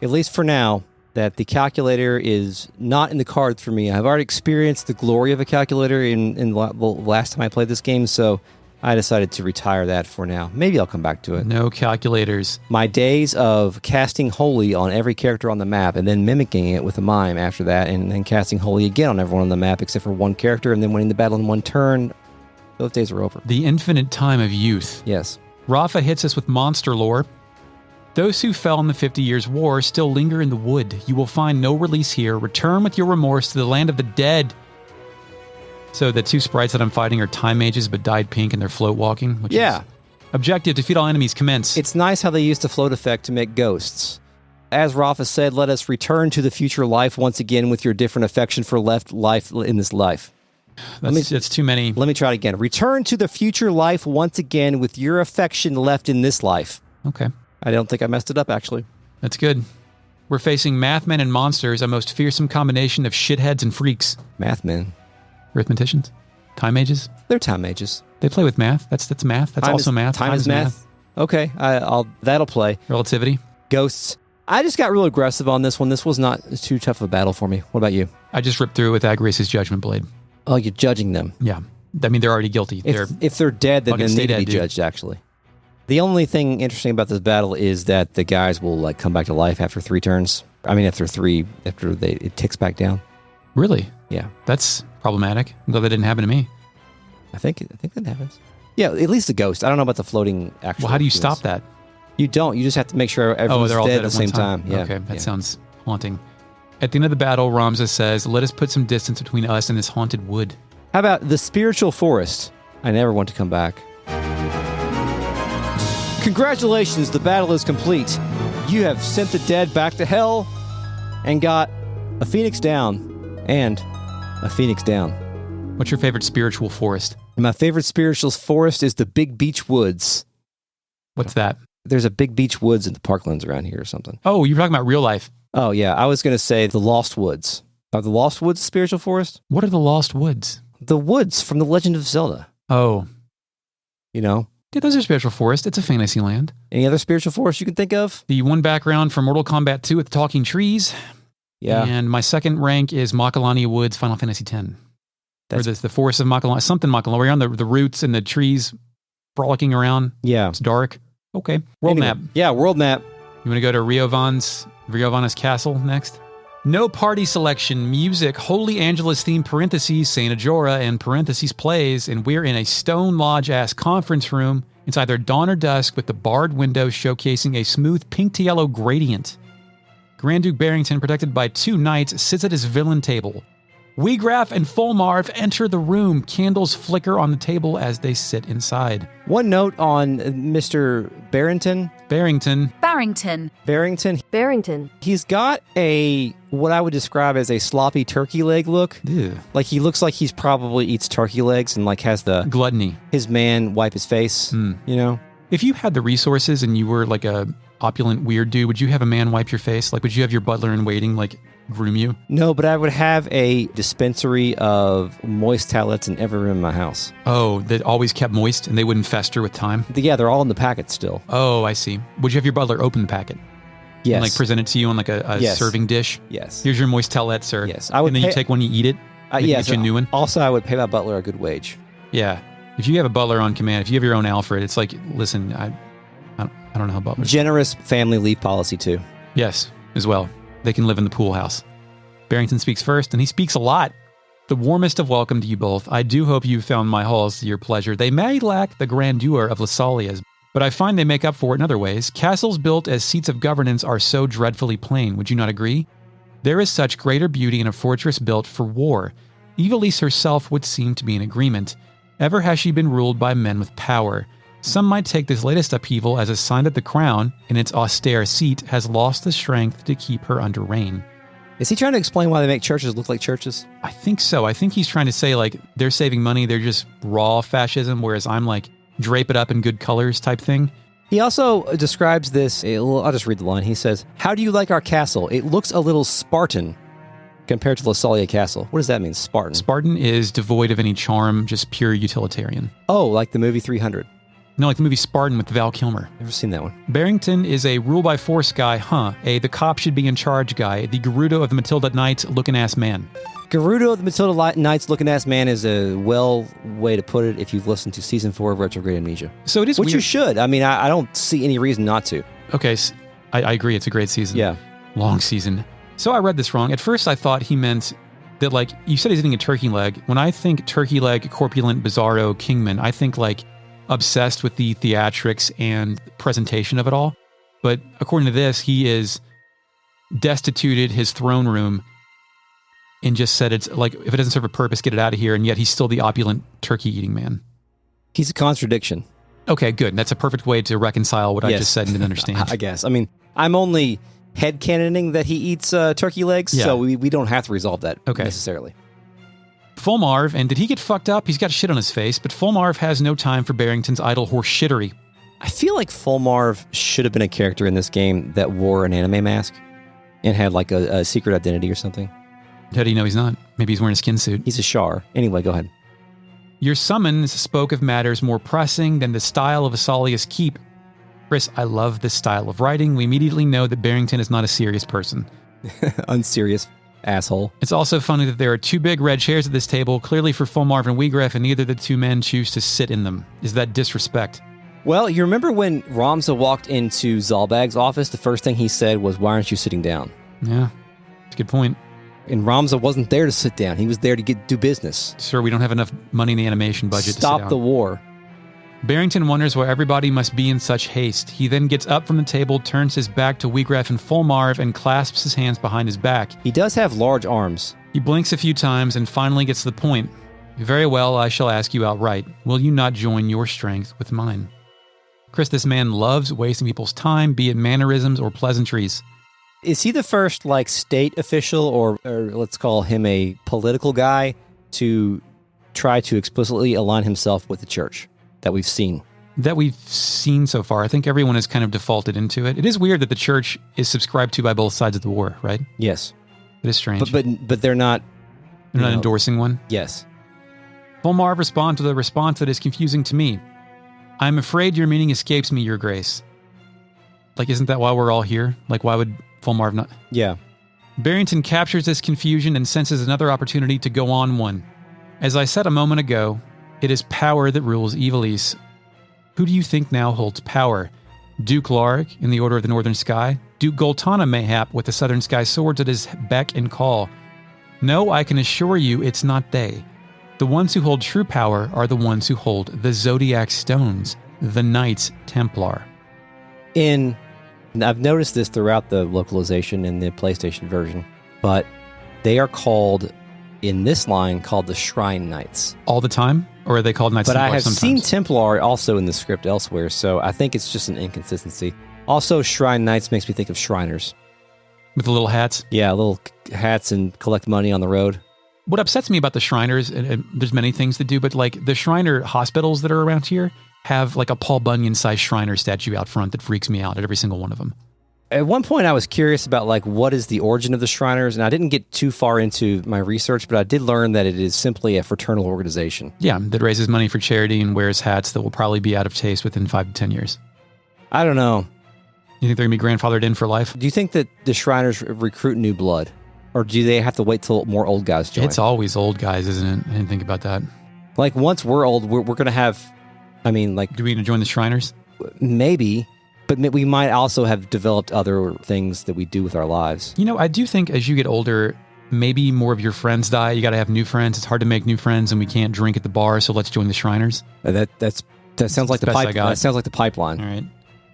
at least for now, that the calculator is not in the cards for me. I've already experienced the glory of a calculator in the last time I played this game, so I decided to retire that for now. Maybe I'll come back to it. No calculators. My days of casting Holy on every character on the map and then mimicking it with a mime after that and then casting Holy again on everyone on the map except for one character and then winning the battle in one turn, those days are over. The infinite time of youth. Yes. Rafa hits us with monster lore. Those who fell in the 50 Years' War still linger in the wood. You will find no release here. Return with your remorse to the land of the dead. So the two sprites that I'm fighting are time mages but dyed pink and they're float walking. Which is objective, defeat all enemies, commence. It's nice how they used the float effect to make ghosts. As Rafa said, let us return to the future life once again with your different affection for left life in this life. That's too many. Let me try it again. Return to the future life once again with your affection left in this life. Okay. I don't think I messed it up, actually. That's good. We're facing mathmen and monsters, a most fearsome combination of shitheads and freaks. Mathmen. Arithmeticians? Time mages? They're time mages. They play with math. That's math. That's also math. Time is math. Okay, that'll play. Relativity. Ghosts. I just got real aggressive on this one. This was not too tough of a battle for me. What about you? I just ripped through with Agrius's Judgment Blade. Oh, you're judging them. Yeah. I mean, they're already guilty. If they're dead, then they need to be judged, actually. The only thing interesting about this battle is that the guys will come back to life after 3 turns. I mean, after it ticks back down. Really? Yeah. That's problematic. I'm glad that didn't happen to me. I think that happens. Yeah, at least the ghost. I don't know about the floating actual. Well, how do you stop that? You don't. You just have to make sure everyone's they're all dead dead at the same time. Yeah. Okay, that sounds haunting. At the end of the battle, Ramza says, "Let us put some distance between us and this haunted wood." How about the spiritual forest? I never want to come back. Congratulations, the battle is complete. You have sent the dead back to hell and got a phoenix down and a phoenix down. What's your favorite spiritual forest? My favorite spiritual forest is the Big Beach Woods. What's that? There's a Big Beach Woods in the parklands around here or something. Oh, you're talking about real life. Oh, yeah. I was going to say the Lost Woods. Are the Lost Woods a spiritual forest? What are the Lost Woods? The woods from The Legend of Zelda. Oh. You know? Yeah, those are spiritual forests. It's a fantasy land. Any other spiritual forest you can think of? The one background from Mortal Kombat 2 with the talking trees. Yeah. And my second rank is Makalani Woods, Final Fantasy X. Or the forest of Makalani, something Makalani. We're on the roots and the trees frolicking around. Yeah. It's dark. Okay. World map. Yeah, world map. You want to go to Riovanes Castle next? No party selection, music, Holy Angelus theme, parentheses, Saint Ajora, and parentheses plays, and we're in a Stone Lodge-ass conference room. It's either dawn or dusk with the barred window showcasing a smooth pink to yellow gradient. Grand Duke Barrington, protected by 2 knights, sits at his villain table. Wiegraf and Fulmarv enter the room. Candles flicker on the table as they sit inside. One note on Mr. Barrington. He's got what I would describe as a sloppy turkey leg look. Ew. Like he looks like he's probably eats turkey legs and has the gluttony. His man wipe his face, you know? If you had the resources and you were like a opulent weird dude, would you have a man wipe your face? Like, would you have your butler in waiting, like, groom you? No, but I would have a dispensary of moist towelettes in every room in my house. Oh, that always kept moist and they wouldn't fester with time? Yeah, they're all in the packet still. Oh, I see. Would you have your butler open the packet? Yes. And like present it to you on like a Yes. serving dish? Yes. Here's your moist towelette, sir. Yes. I would and then pay- you take one, you eat it, and Yes. get you a new one? Also, I would pay my butler a good wage. Yeah. If you have a butler on command, if you have your own Alfred, it's like, listen, I don't know how butlers. Generous family leave policy, too. Yes, as well. They can live in the pool house. Barrington speaks first, and he speaks a lot. The warmest of welcome to you both. I do hope you found my halls to your pleasure. They may lack the grandeur of Lassalia's, but I find they make up for it in other ways. Castles built as seats of governance are so dreadfully plain, would you not agree? There is such greater beauty in a fortress built for war. Evilise herself would seem to be in agreement. Ever has she been ruled by men with power. Some might take this latest upheaval as a sign that the crown, in its austere seat, has lost the strength to keep her under reign. Is he trying to explain why they make churches look like churches? I think so. I think he's trying to say, like, they're saving money, they're just raw fascism, whereas I'm like, drape it up in good colors type thing. He also describes this, I'll just read the line. He says, "How do you like our castle? It looks a little Spartan compared to Lassalia Castle." What does that mean, Spartan? Spartan is devoid of any charm, just pure utilitarian. Oh, like the movie 300. No, like the movie Spartan with Val Kilmer. Never seen that one. Barrington is a rule-by-force guy, the cop should be in charge guy, the Gerudo of the Matilda Knights looking-ass man. Gerudo of the Matilda Knights looking-ass man is a well way to put it if you've listened to Season 4 of Retrograde Amnesia. So it is Which weird. you should. I mean, I don't see any reason not to. Okay, I agree. It's a great season. Yeah. Long season. So I read this wrong. At first, I thought he meant that, like, you said he's eating a turkey leg. When I think turkey leg, corpulent, bizarro, kingman, I think, like, obsessed with the theatrics and presentation of it all. But according to this, he is destituted his throne room and just said it's like, if it doesn't serve a purpose, get it out of here. And yet he's still the opulent turkey eating man. He's a contradiction. Okay, good. That's a perfect way to reconcile what I Yes. just said and didn't understand. I guess. I mean, I'm only headcanoning that he eats turkey legs, Yeah. so we don't have to resolve that Okay. necessarily. Fulmarv, and did he get fucked up? He's got shit on his face, but Fulmarv has no time for Barrington's idle horse shittery. I feel like Fulmarv should have been a character in this game that wore an anime mask and had like a secret identity or something. How do you know he's not? Maybe he's wearing a skin suit. He's a Shar. Anyway, go ahead. Your summons spoke of matters more pressing than the style of Asalia's keep. Chris, I love this style of writing. We immediately know that Barrington is not a serious person. Unserious asshole. It's also funny that there are two big red chairs at this table, clearly for Fulmarv and Wiegraf, and neither of the two men choose to sit in them. Is that disrespect? Well, you remember when Ramza walked into Zalbag's office, the first thing he said was, "Why aren't you sitting down?" Yeah, that's a good point. And Ramza wasn't there to sit down. He was there to do business. Sir, we don't have enough money in the animation budget to sit Stop down. the war. Barrington wonders why everybody must be in such haste. He then gets up from the table, turns his back to Wiegraf and Fulmarv, and clasps his hands behind his back. He does have large arms. He blinks a few times and finally gets to the point. Very well, I shall ask you outright. Will you not join your strength with mine? Chris, this man loves wasting people's time, be it mannerisms or pleasantries. Is he the first, like, state official, or let's call him a political guy, to try to explicitly align himself with the church that we've seen? That we've seen so far. I think everyone has kind of defaulted into it. It is weird that the church is subscribed to by both sides of the war, right? Yes. It is strange. But they're not... They're not you know, endorsing one. Yes. Fulmarv responds with a response that is confusing to me. I'm afraid your meaning escapes me, Your Grace. Like, isn't that why we're all here? Like, why would Fulmarv not... Yeah. Barrington captures this confusion and senses another opportunity to go on one. As I said a moment ago, it is power that rules Evilise. Who do you think now holds power? Duke Larg in the Order of the Northern Sky? Duke Goltana, mayhap, with the Southern Sky swords at his beck and call? No, I can assure you it's not they. The ones who hold true power are the ones who hold the Zodiac Stones, the Knights Templar. I've noticed this throughout the localization in the PlayStation version, but they are called, in this line, called the Shrine Knights. All the time? Or are they called Knights But Templar I have sometimes? seen Templar also in the script elsewhere, so I think it's just an inconsistency. Also, Shrine Knights makes me think of Shriners. With the little hats? Yeah, little hats and collect money on the road. What upsets me about the Shriners, and there's many things to do, but like the Shriner hospitals that are around here, have like a Paul Bunyan-sized Shriner statue out front that freaks me out at every single one of them. At one point, I was curious about like what is the origin of the Shriners, and I didn't get too far into my research, but I did learn that it is simply a fraternal organization. Yeah, that raises money for charity and wears hats that will probably be out of taste within 5 to 10 years. I don't know. You think they're going to be grandfathered in for life? Do you think that the Shriners recruit new blood, or do they have to wait till more old guys join? It's always old guys, isn't it? I didn't think about that. Like once we're old, we're going to have. I mean, like, do we join the Shriners? Maybe. But we might also have developed other things that we do with our lives. You know, I do think as you get older, maybe more of your friends die. You got to have new friends. It's hard to make new friends, and we can't drink at the bar, so let's join the Shriners. That sounds like the pipe. That sounds like the pipeline. All right.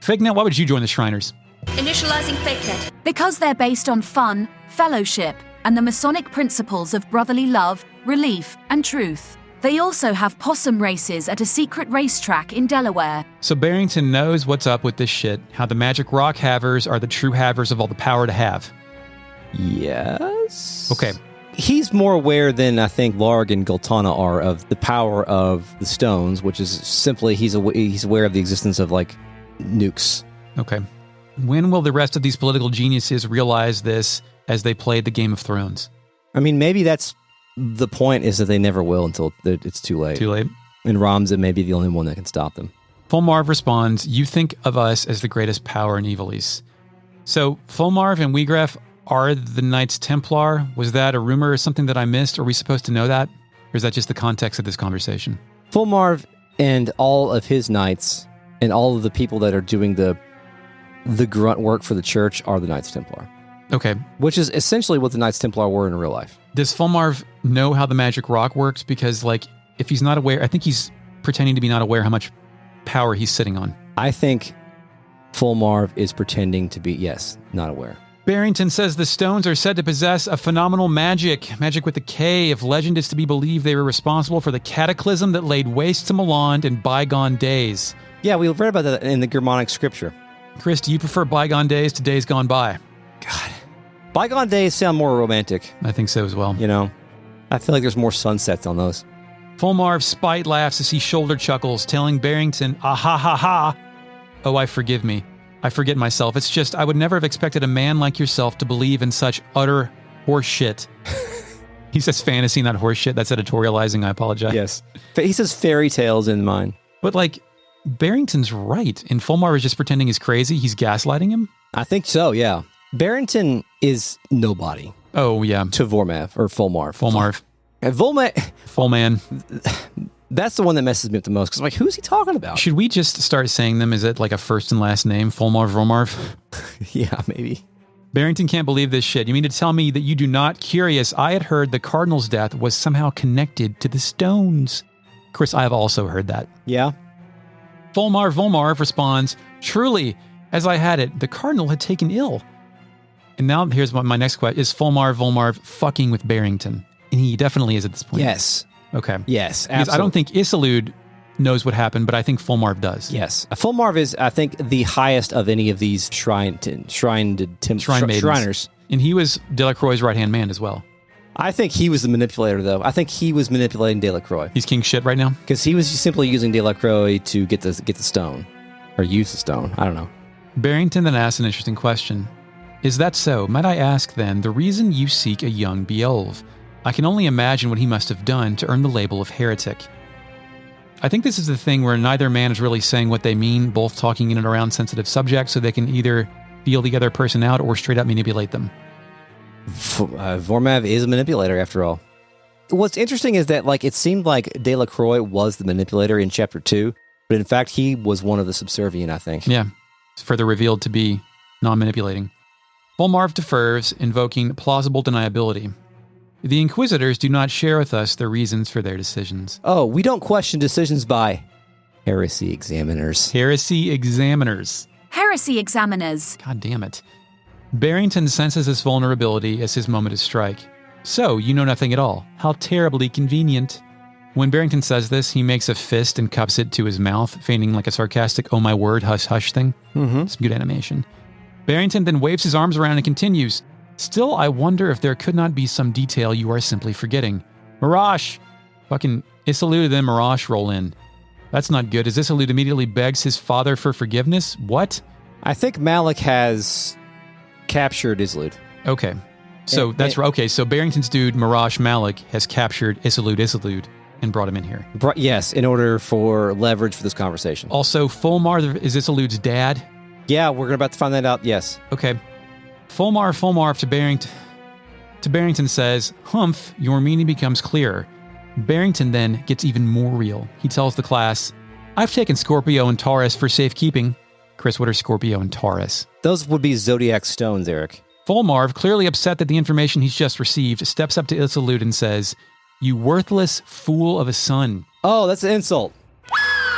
Fake Net, why would you join the Shriners? Initializing fakehead. Because they're based on fun, fellowship, and the Masonic principles of brotherly love, relief, and truth. They also have possum races at a secret racetrack in Delaware. So Barrington knows what's up with this shit, how the magic rock havers are the true havers of all the power to have. Yes. Okay. He's more aware than I think Larg and Gultana are of the power of the stones, which is simply he's aware of the existence of like nukes. Okay. When will the rest of these political geniuses realize this as they played the Game of Thrones? I mean, maybe that's the point, is that they never will until it's too late. Too late. And Ramza may be the only one that can stop them. Fulmarv responds, you think of us as the greatest power in Evilise. So Fulmarv and Weegraf are the Knights Templar. Was that a rumor or something that I missed? Are we supposed to know that? Or is that just the context of this conversation? Fulmarv and all of his knights and all of the people that are doing the grunt work for the church are the Knights Templar. Okay. Which is essentially what the Knights Templar were in real life. Does Fulmarv know how the magic rock works? Because, like, if he's not aware, I think he's pretending to be not aware how much power he's sitting on. I think Fulmarv is pretending to be, not aware. Barrington says the stones are said to possess a phenomenal magic with a K. If legend is to be believed, they were responsible for the cataclysm that laid waste to Milan in bygone days. Yeah, we read about that in the Germanic scripture. Chris, do you prefer bygone days to days gone by? God. Bygone days sound more romantic. I think so as well. You know, I feel like there's more sunsets on those. Fulmarv spite laughs as he shoulder chuckles, telling Barrington, ah ha ha ha. Oh, I forgive me. I forget myself. It's just, I would never have expected a man like yourself to believe in such utter horseshit. He says fantasy, not horseshit. That's editorializing. I apologize. Yes. He says fairy tales in mine. But like, Barrington's right. And Fulmarv is just pretending he's crazy. He's gaslighting him? I think so, yeah. Barrington is nobody. Oh, yeah. To Vormav, or Fulmarv. Fulmarv. And Full man. That's the one that messes me up the most, because I'm like, who's he talking about? Should we just start saying them? Is it like a first and last name? Fulmarv, Vormarv? Yeah, maybe. Barrington can't believe this shit. You mean to tell me that you do not? Curious, I had heard the Cardinal's death was somehow connected to the stones. Chris, I have also heard that. Yeah? Fulmarv, Volmarv responds, truly, as I had it, the Cardinal had taken ill. And now here's my next question. Is Fulmarv, Volmarv fucking with Barrington? And he definitely is at this point. Yes. Okay. Yes, absolutely. Because I don't think Isilud knows what happened, but I think Fulmarv does. Yes. Fulmarv is, I think, the highest of any of these Shriners. And he was Delacroix's right-hand man as well. I think he was the manipulator, though. I think he was manipulating Delacroix. He's king shit right now? Because he was simply using Delacroix to get the stone. Or use the stone. I don't know. Barrington then asks an interesting question. Is that so? Might I ask, then, the reason you seek a young Beelv? I can only imagine what he must have done to earn the label of heretic. I think this is the thing where neither man is really saying what they mean, both talking in and around sensitive subjects, so they can either feel the other person out or straight up manipulate them. Vormav is a manipulator, after all. What's interesting is that, like, it seemed like Delacroix was the manipulator in Chapter 2, but in fact, he was one of the subservient, I think. Yeah, it's further revealed to be non-manipulating. Fulmarv defers, invoking plausible deniability. The Inquisitors do not share with us their reasons for their decisions. Oh, we don't question decisions by heresy examiners. Heresy examiners. Heresy examiners. God damn it. Barrington senses his vulnerability as his moment to strike. So, you know nothing at all. How terribly convenient. When Barrington says this, he makes a fist and cups it to his mouth, feigning like a sarcastic, oh my word, hush hush thing. Mm-hmm. Some good animation. Barrington then waves his arms around and continues. Still, I wonder if there could not be some detail you are simply forgetting. Mirage! Fucking Isilud and then Mirage roll in. That's not good. As Isolde immediately begs his father for forgiveness. What? I think Malik has captured Isolde. Okay. So that's right. Okay, so Barrington's dude, Marash Malik, has captured Isolde and brought him in here. Yes, in order for leverage for this conversation. Also, Fulmar is Isolde's dad. Yeah, we're about to find that out, yes. Okay. Fulmar to Barrington says, "Humph, your meaning becomes clearer." Barrington then gets even more real. He tells the class, "I've taken Scorpio and Taurus for safekeeping." Chris, what are Scorpio and Taurus? Those would be zodiac stones, Eric. Fulmarv, clearly upset that the information he's just received, steps up to Isolde and says, "You worthless fool of a son." Oh, that's an insult.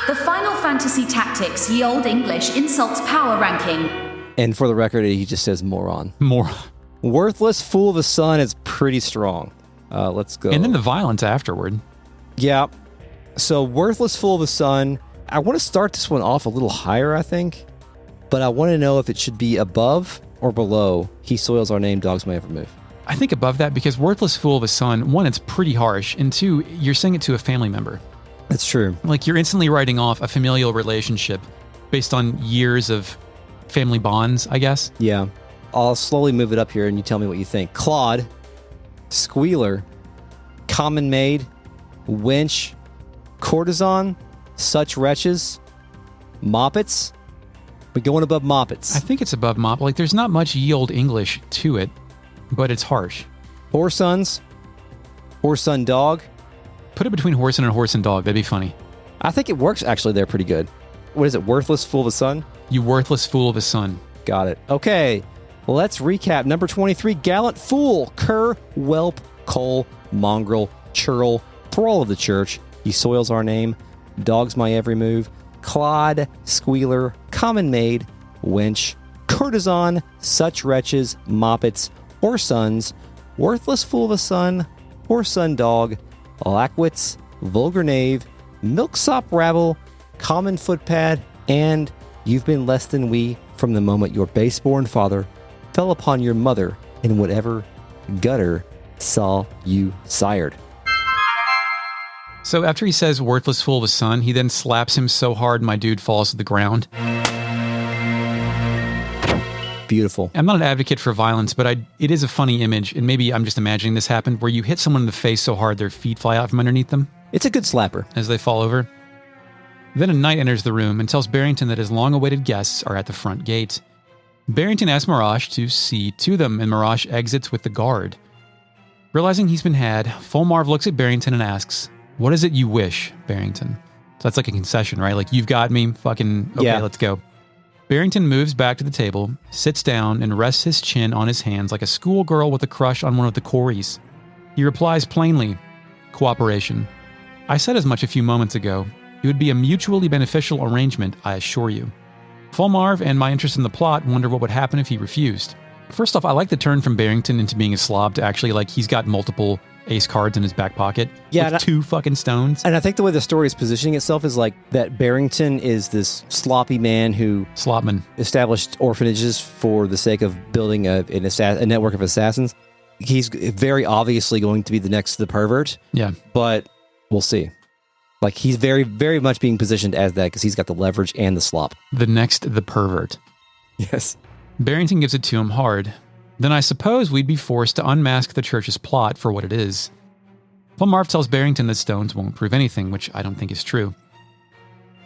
The Final Fantasy Tactics Ye Olde English insults power ranking. And for the record, he just says moron. Moron. Worthless fool of a son is pretty strong. Let's go. And then the violence afterward. Yeah. So, worthless fool of a son. I want to start this one off a little higher, I think. But I want to know if it should be above or below. He soils our name, dogs may ever move. I think above that, because worthless fool of a son, one, it's pretty harsh, and two, you're saying it to a family member. That's true. Like, you're instantly writing off a familial relationship based on years of family bonds, I guess. Yeah. I'll slowly move it up here and you tell me what you think. Claude, Squealer, Common Maid, Wench, Courtesan, Such Wretches, Moppets. We're going above Moppets. I think it's above Mop. Like, there's not much ye olde English to it, but it's harsh. Whoresons, Whoreson Dog. Put it between Whoreson and Whoreson Dog. That'd be funny. I think it works actually there pretty good. What is it? Worthless fool of a son? You worthless fool of a son. Got it. Okay. Let's recap. Number 23, Gallant Fool, Cur, Whelp, Cole, Mongrel, Churl, Thrall of the Church. He soils our name. Dogs my every move. Clod, Squealer, Common Maid, Wench, Courtesan, Such Wretches, Moppets, Whoresons, Worthless Fool of a Son, Whoreson Dog, Lackwitz, Vulgar Knave, Milksop Rabble, Common Footpad, and you've been less than we from the moment your base-born father fell upon your mother in whatever gutter saw you sired. So after he says worthless fool of a son, he then slaps him so hard my dude falls to the ground. Beautiful. I'm not an advocate for violence, but it is a funny image, and maybe I'm just imagining this happened, where you hit someone in the face so hard their feet fly out from underneath them. It's a good slapper. As they fall over. Then a knight enters the room and tells Barrington that his long-awaited guests are at the front gate. Barrington asks Marash to see to them, and Marash exits with the guard. Realizing he's been had, Fulmarv looks at Barrington and asks, "What is it you wish, Barrington?" So that's like a concession, right? Like, you've got me, fucking, okay, yeah. Let's go. Barrington moves back to the table, sits down, and rests his chin on his hands like a schoolgirl with a crush on one of the Corys. He replies plainly, "Cooperation. I said as much a few moments ago. It would be a mutually beneficial arrangement, I assure you." Fulmarv and my interest in the plot wonder what would happen if he refused. First off, I like the turn from Barrington into being a slob to actually, like, he's got multiple ace cards in his back pocket. Yeah, with two fucking stones. And I think the way the story is positioning itself is like that Barrington is this sloppy man who Slopman established orphanages for the sake of building a network of assassins. He's very obviously going to be the pervert. Yeah. But we'll see. Like, he's very, very much being positioned as that because he's got the leverage and the slop. The pervert. Yes. Barrington gives it to him hard. Then I suppose we'd be forced to unmask the church's plot for what it is. Fulmarv tells Barrington that stones won't prove anything, which I don't think is true.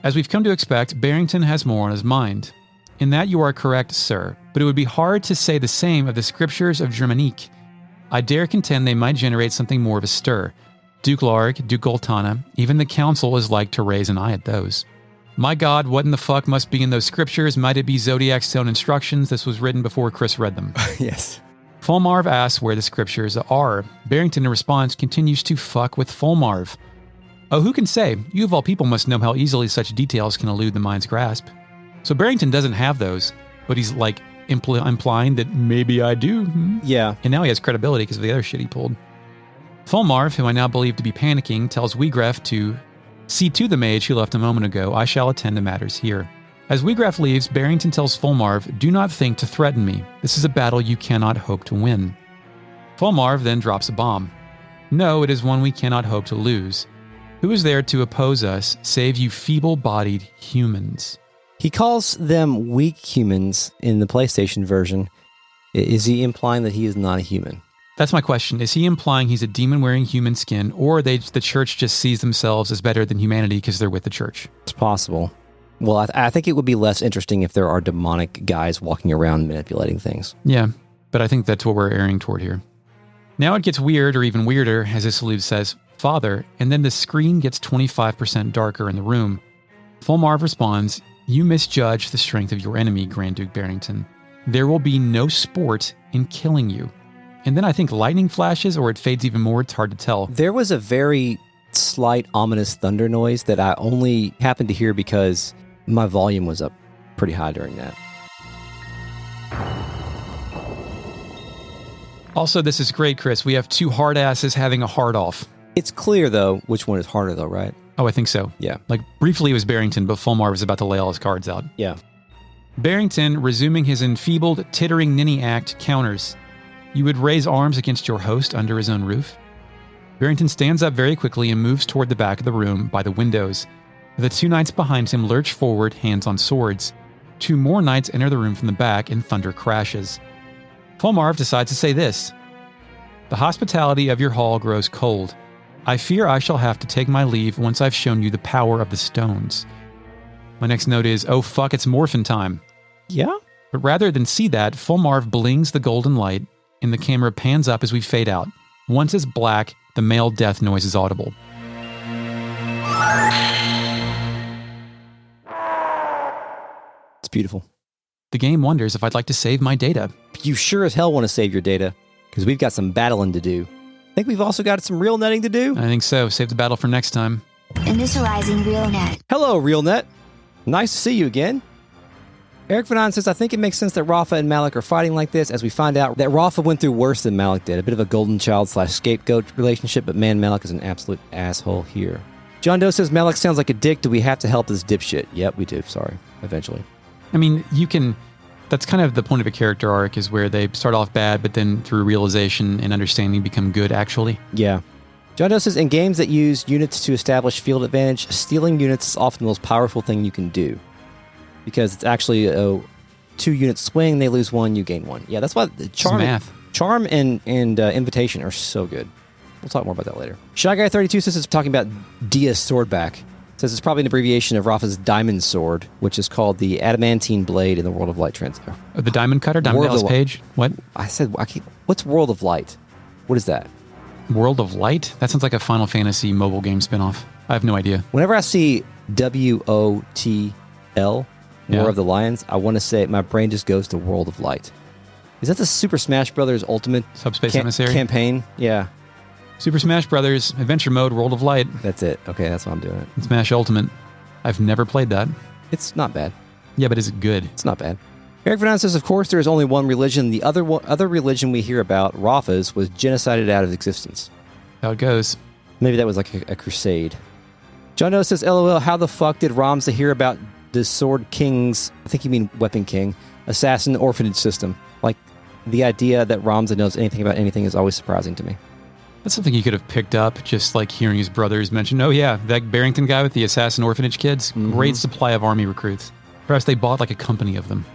As we've come to expect, Barrington has more on his mind. In that you are correct, sir, but it would be hard to say the same of the scriptures of Germanique. I dare contend they might generate something more of a stir. Duke Larg, Duke Goltana, even the council is like to raise an eye at those. My God, what in the fuck must be in those scriptures? Might it be Zodiac Stone instructions? This was written before Chris read them. Yes. Fulmarv asks where the scriptures are. Barrington, in response, continues to fuck with Fulmarv. Oh, who can say? You of all people must know how easily such details can elude the mind's grasp. So Barrington doesn't have those, but he's like implying that maybe I do. Yeah. And now he has credibility because of the other shit he pulled. Fulmarv, who I now believe to be panicking, tells Wiegraf to see to the mage who left a moment ago. I shall attend to matters here. As Wiegraf leaves, Barrington tells Fulmarv, do not think to threaten me. This is a battle you cannot hope to win. Fulmarv then drops a bomb. No, it is one we cannot hope to lose. Who is there to oppose us, save you feeble-bodied humans? He calls them weak humans in the PlayStation version. Is he implying that he is not a human? That's my question. Is he implying he's a demon wearing human skin, or the church just sees themselves as better than humanity because they're with the church? It's possible. Well, I think it would be less interesting if there are demonic guys walking around manipulating things. Yeah, but I think that's what we're erring toward here. Now it gets weird, or even weirder, as Isolde says, Father, and then the screen gets 25% darker in the room. Fulmarv responds, You misjudge the strength of your enemy, Grand Duke Barrington. There will be no sport in killing you. And then I think lightning flashes, or it fades even more. It's hard to tell. There was a very slight ominous thunder noise that I only happened to hear because my volume was up pretty high during that. Also, this is great, Chris. We have two hard asses having a hard off. It's clear, though, which one is harder, though, right? Oh, I think so. Yeah. Like, briefly it was Barrington, but Fulmarv was about to lay all his cards out. Yeah. Barrington, resuming his enfeebled, tittering ninny act, counters. You would raise arms against your host under his own roof? Barrington stands up very quickly and moves toward the back of the room by the windows. The two knights behind him lurch forward, hands on swords. Two more knights enter the room from the back, and thunder crashes. Fulmarv decides to say this. The hospitality of your hall grows cold. I fear I shall have to take my leave once I've shown you the power of the stones. My next note is, oh fuck, it's morphin' time. Yeah? But rather than see that, Fulmarv blings the golden light, and the camera pans up as we fade out. Once it's black, the male death noise is audible. It's beautiful. The game wonders if I'd like to save my data. You sure as hell want to save your data, because we've got some battling to do. I think we've also got some real netting to do. I think so. Save the battle for next time. Initializing RealNet. Hello, RealNet. Nice to see you again. Eric Vanon says, I think it makes sense that Rafa and Malik are fighting like this, as we find out that Rafa went through worse than Malik did. A bit of a golden child / scapegoat relationship, but man, Malik is an absolute asshole here. John Doe says, Malik sounds like a dick. Do we have to help this dipshit? Yep, we do. Sorry. Eventually. I mean, you can... That's kind of the point of a character arc, is where they start off bad, but then through realization and understanding become good, actually. Yeah. John Doe says, in games that use units to establish field advantage, stealing units is often the most powerful thing you can do. Because it's actually a 2-unit swing, they lose 1, you gain 1. Yeah, that's why Charm and Invitation are so good. We'll talk more about that later. Shy Guy 32 says it's talking about Dia's swordback. Says it's probably an abbreviation of Rafa's diamond sword, which is called the adamantine blade in the World of Light transfer. The diamond cutter? Diamond Dallas Page? What? I said, what's World of Light? What is that? World of Light? That sounds like a Final Fantasy mobile game spinoff. I have no idea. Whenever I see WOTL, War of the Lions, I want to say, my brain just goes to World of Light. Is that the Super Smash Brothers Ultimate Subspace Emissary campaign? Yeah. Super Smash Brothers Adventure Mode World of Light. That's it. Okay, that's why I'm doing it. Smash Ultimate. I've never played that. It's not bad. Yeah, but is it good? It's not bad. Eric Fernandez says, of course, there is only one religion. The other religion we hear about, Rafa's, was genocided out of existence. How it goes. Maybe that was like a crusade. John Doe says, LOL, how the fuck did Ramza hear about the Sword King's, I think you mean Weapon King, assassin orphanage system? Like, the idea that Ramza knows anything about anything is always surprising to me. That's something he could have picked up, just like hearing his brothers mention, oh yeah, that Barrington guy with the assassin orphanage kids, great supply of army recruits. Perhaps they bought like a company of them.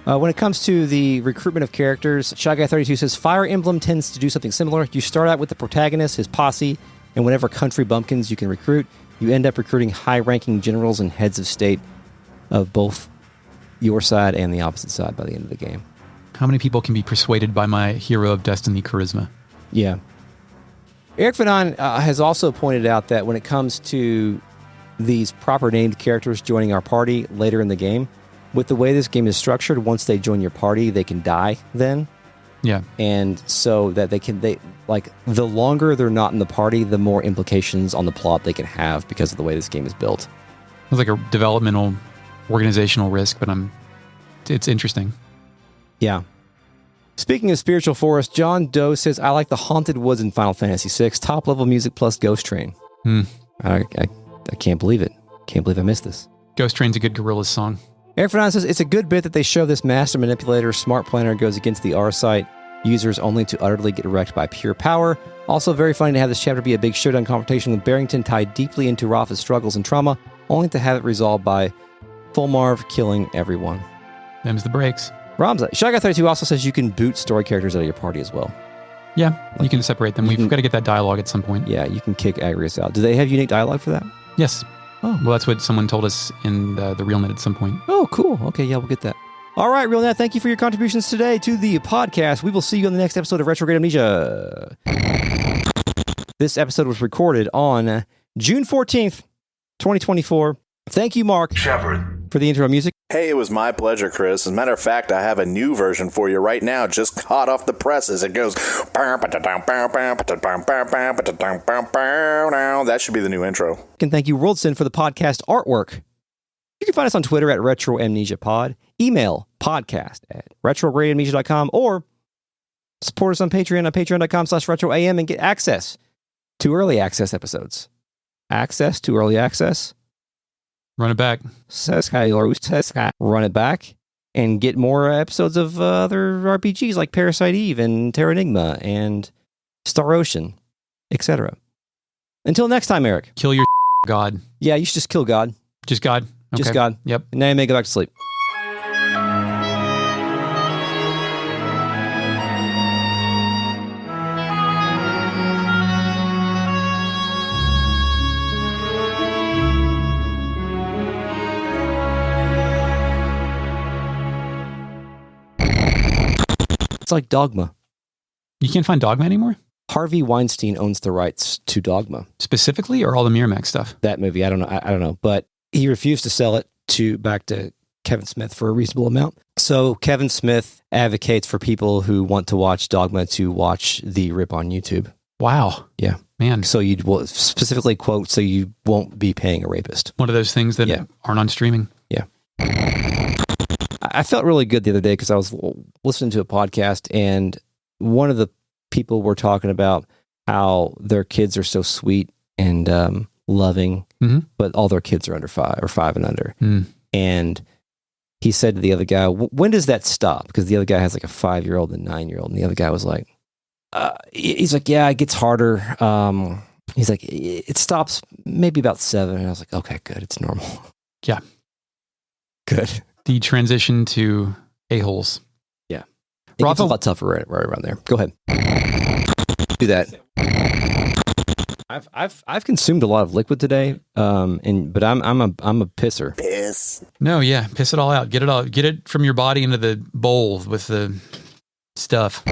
When it comes to the recruitment of characters, Shy Guy 32 says, Fire Emblem tends to do something similar. You start out with the protagonist, his posse, and whatever country bumpkins you can recruit. You end up recruiting high-ranking generals and heads of state of both your side and the opposite side by the end of the game. How many people can be persuaded by my Hero of Destiny charisma? Yeah. Eric Vanon has also pointed out that when it comes to these proper named characters joining our party later in the game, with the way this game is structured, once they join your party, they can die then. Yeah. And so that the longer they're not in the party, the more implications on the plot they can have because of the way this game is built. It's like a developmental, organizational risk, but it's interesting. Yeah. Speaking of spiritual forest, John Doe says, I like the Haunted Woods in Final Fantasy VI. Top level music plus Ghost Train. I can't believe it. Can't believe I missed this. Ghost Train's a good Gorillaz song. Eric Fernandez says, it's a good bit that they show this master manipulator smart planner goes against the R site. users only to utterly get wrecked by pure power. Also very funny to have this chapter be a big showdown confrontation with Barrington tied deeply into Rafa's struggles and trauma, only to have it resolved by Fulmarv killing everyone. Them's the breaks. Ramza. Shaga32 also says you can boot story characters out of your party as well. Yeah, you can separate them. We've got to get that dialogue at some point. Yeah, you can kick Agrius out. Do they have unique dialogue for that? Yes. Oh. Well, that's what someone told us in the RealNet at some point. Oh, cool. Okay, yeah, we'll get that. All right, RealNet, thank you for your contributions today to the podcast. We will see you on the next episode of Retrograde Amnesia. This episode was recorded on June 14th, 2024. Thank you, Mark, Shepard. for the intro music. Hey, it was my pleasure, Chris. As a matter of fact, I have a new version for you right now, just hot off the presses. It goes... That should be the new intro. And thank you, WorldSyn, for the podcast artwork. You can find us on Twitter at RetroAmnesiaPod, email podcast@retrogradeamnesia.com, or support us on Patreon at patreon.com/retroam and get access to early access episodes. Access to early access. Run it back. Run it back and get more episodes of other RPGs like Parasite Eve and Terranigma and Star Ocean, etc. Until next time, Eric. Kill your God. Yeah, you should just kill God. Just God. Okay. Just God. Yep. And now you may go back to sleep. It's like Dogma. You can't find Dogma anymore? Harvey Weinstein owns the rights to Dogma. Specifically, or all the Miramax stuff? That movie, I don't know. I don't know, but he refused to sell it back to Kevin Smith for a reasonable amount. So Kevin Smith advocates for people who want to watch Dogma to watch the rip on YouTube. Wow. Yeah, man. So you will specifically quote, so you won't be paying a rapist. One of those things that aren't on streaming. Yeah. I felt really good the other day because I was listening to a podcast and one of the people were talking about how their kids are so sweet and loving, but all their kids are under 5 or 5 and under. And he said to the other guy, when does that stop? Because the other guy has like a 5-year-old and 9-year-old. And the other guy was like, he's like, yeah, it gets harder. He's like, it stops maybe about 7. And I was like, okay, good. It's normal. Yeah. Good. The transition to a-holes. Yeah. It gets a lot tougher right around there. Go ahead. Do that. I've consumed a lot of liquid today, but I'm a pisser. Piss. No, yeah, piss it all out. Get it from your body into the bowl with the stuff.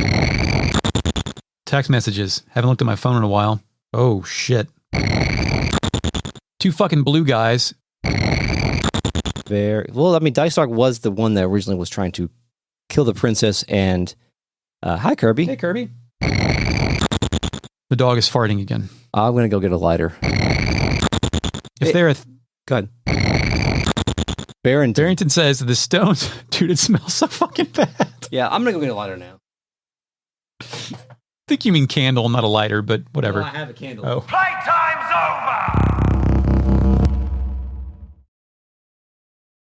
Text messages. Haven't looked at my phone in a while. Oh shit. 2 fucking blue guys. Well, I mean, Dice Dog was the one that originally was trying to kill the princess. And hi, Kirby. Hey, Kirby. The dog is farting again. I'm gonna go get a lighter. Go ahead. Barrington says the stones, dude, it smells so fucking bad. Yeah, I'm gonna go get a lighter now. I think you mean candle, not a lighter, but whatever. Well, I have a candle. Oh. Playtime's over!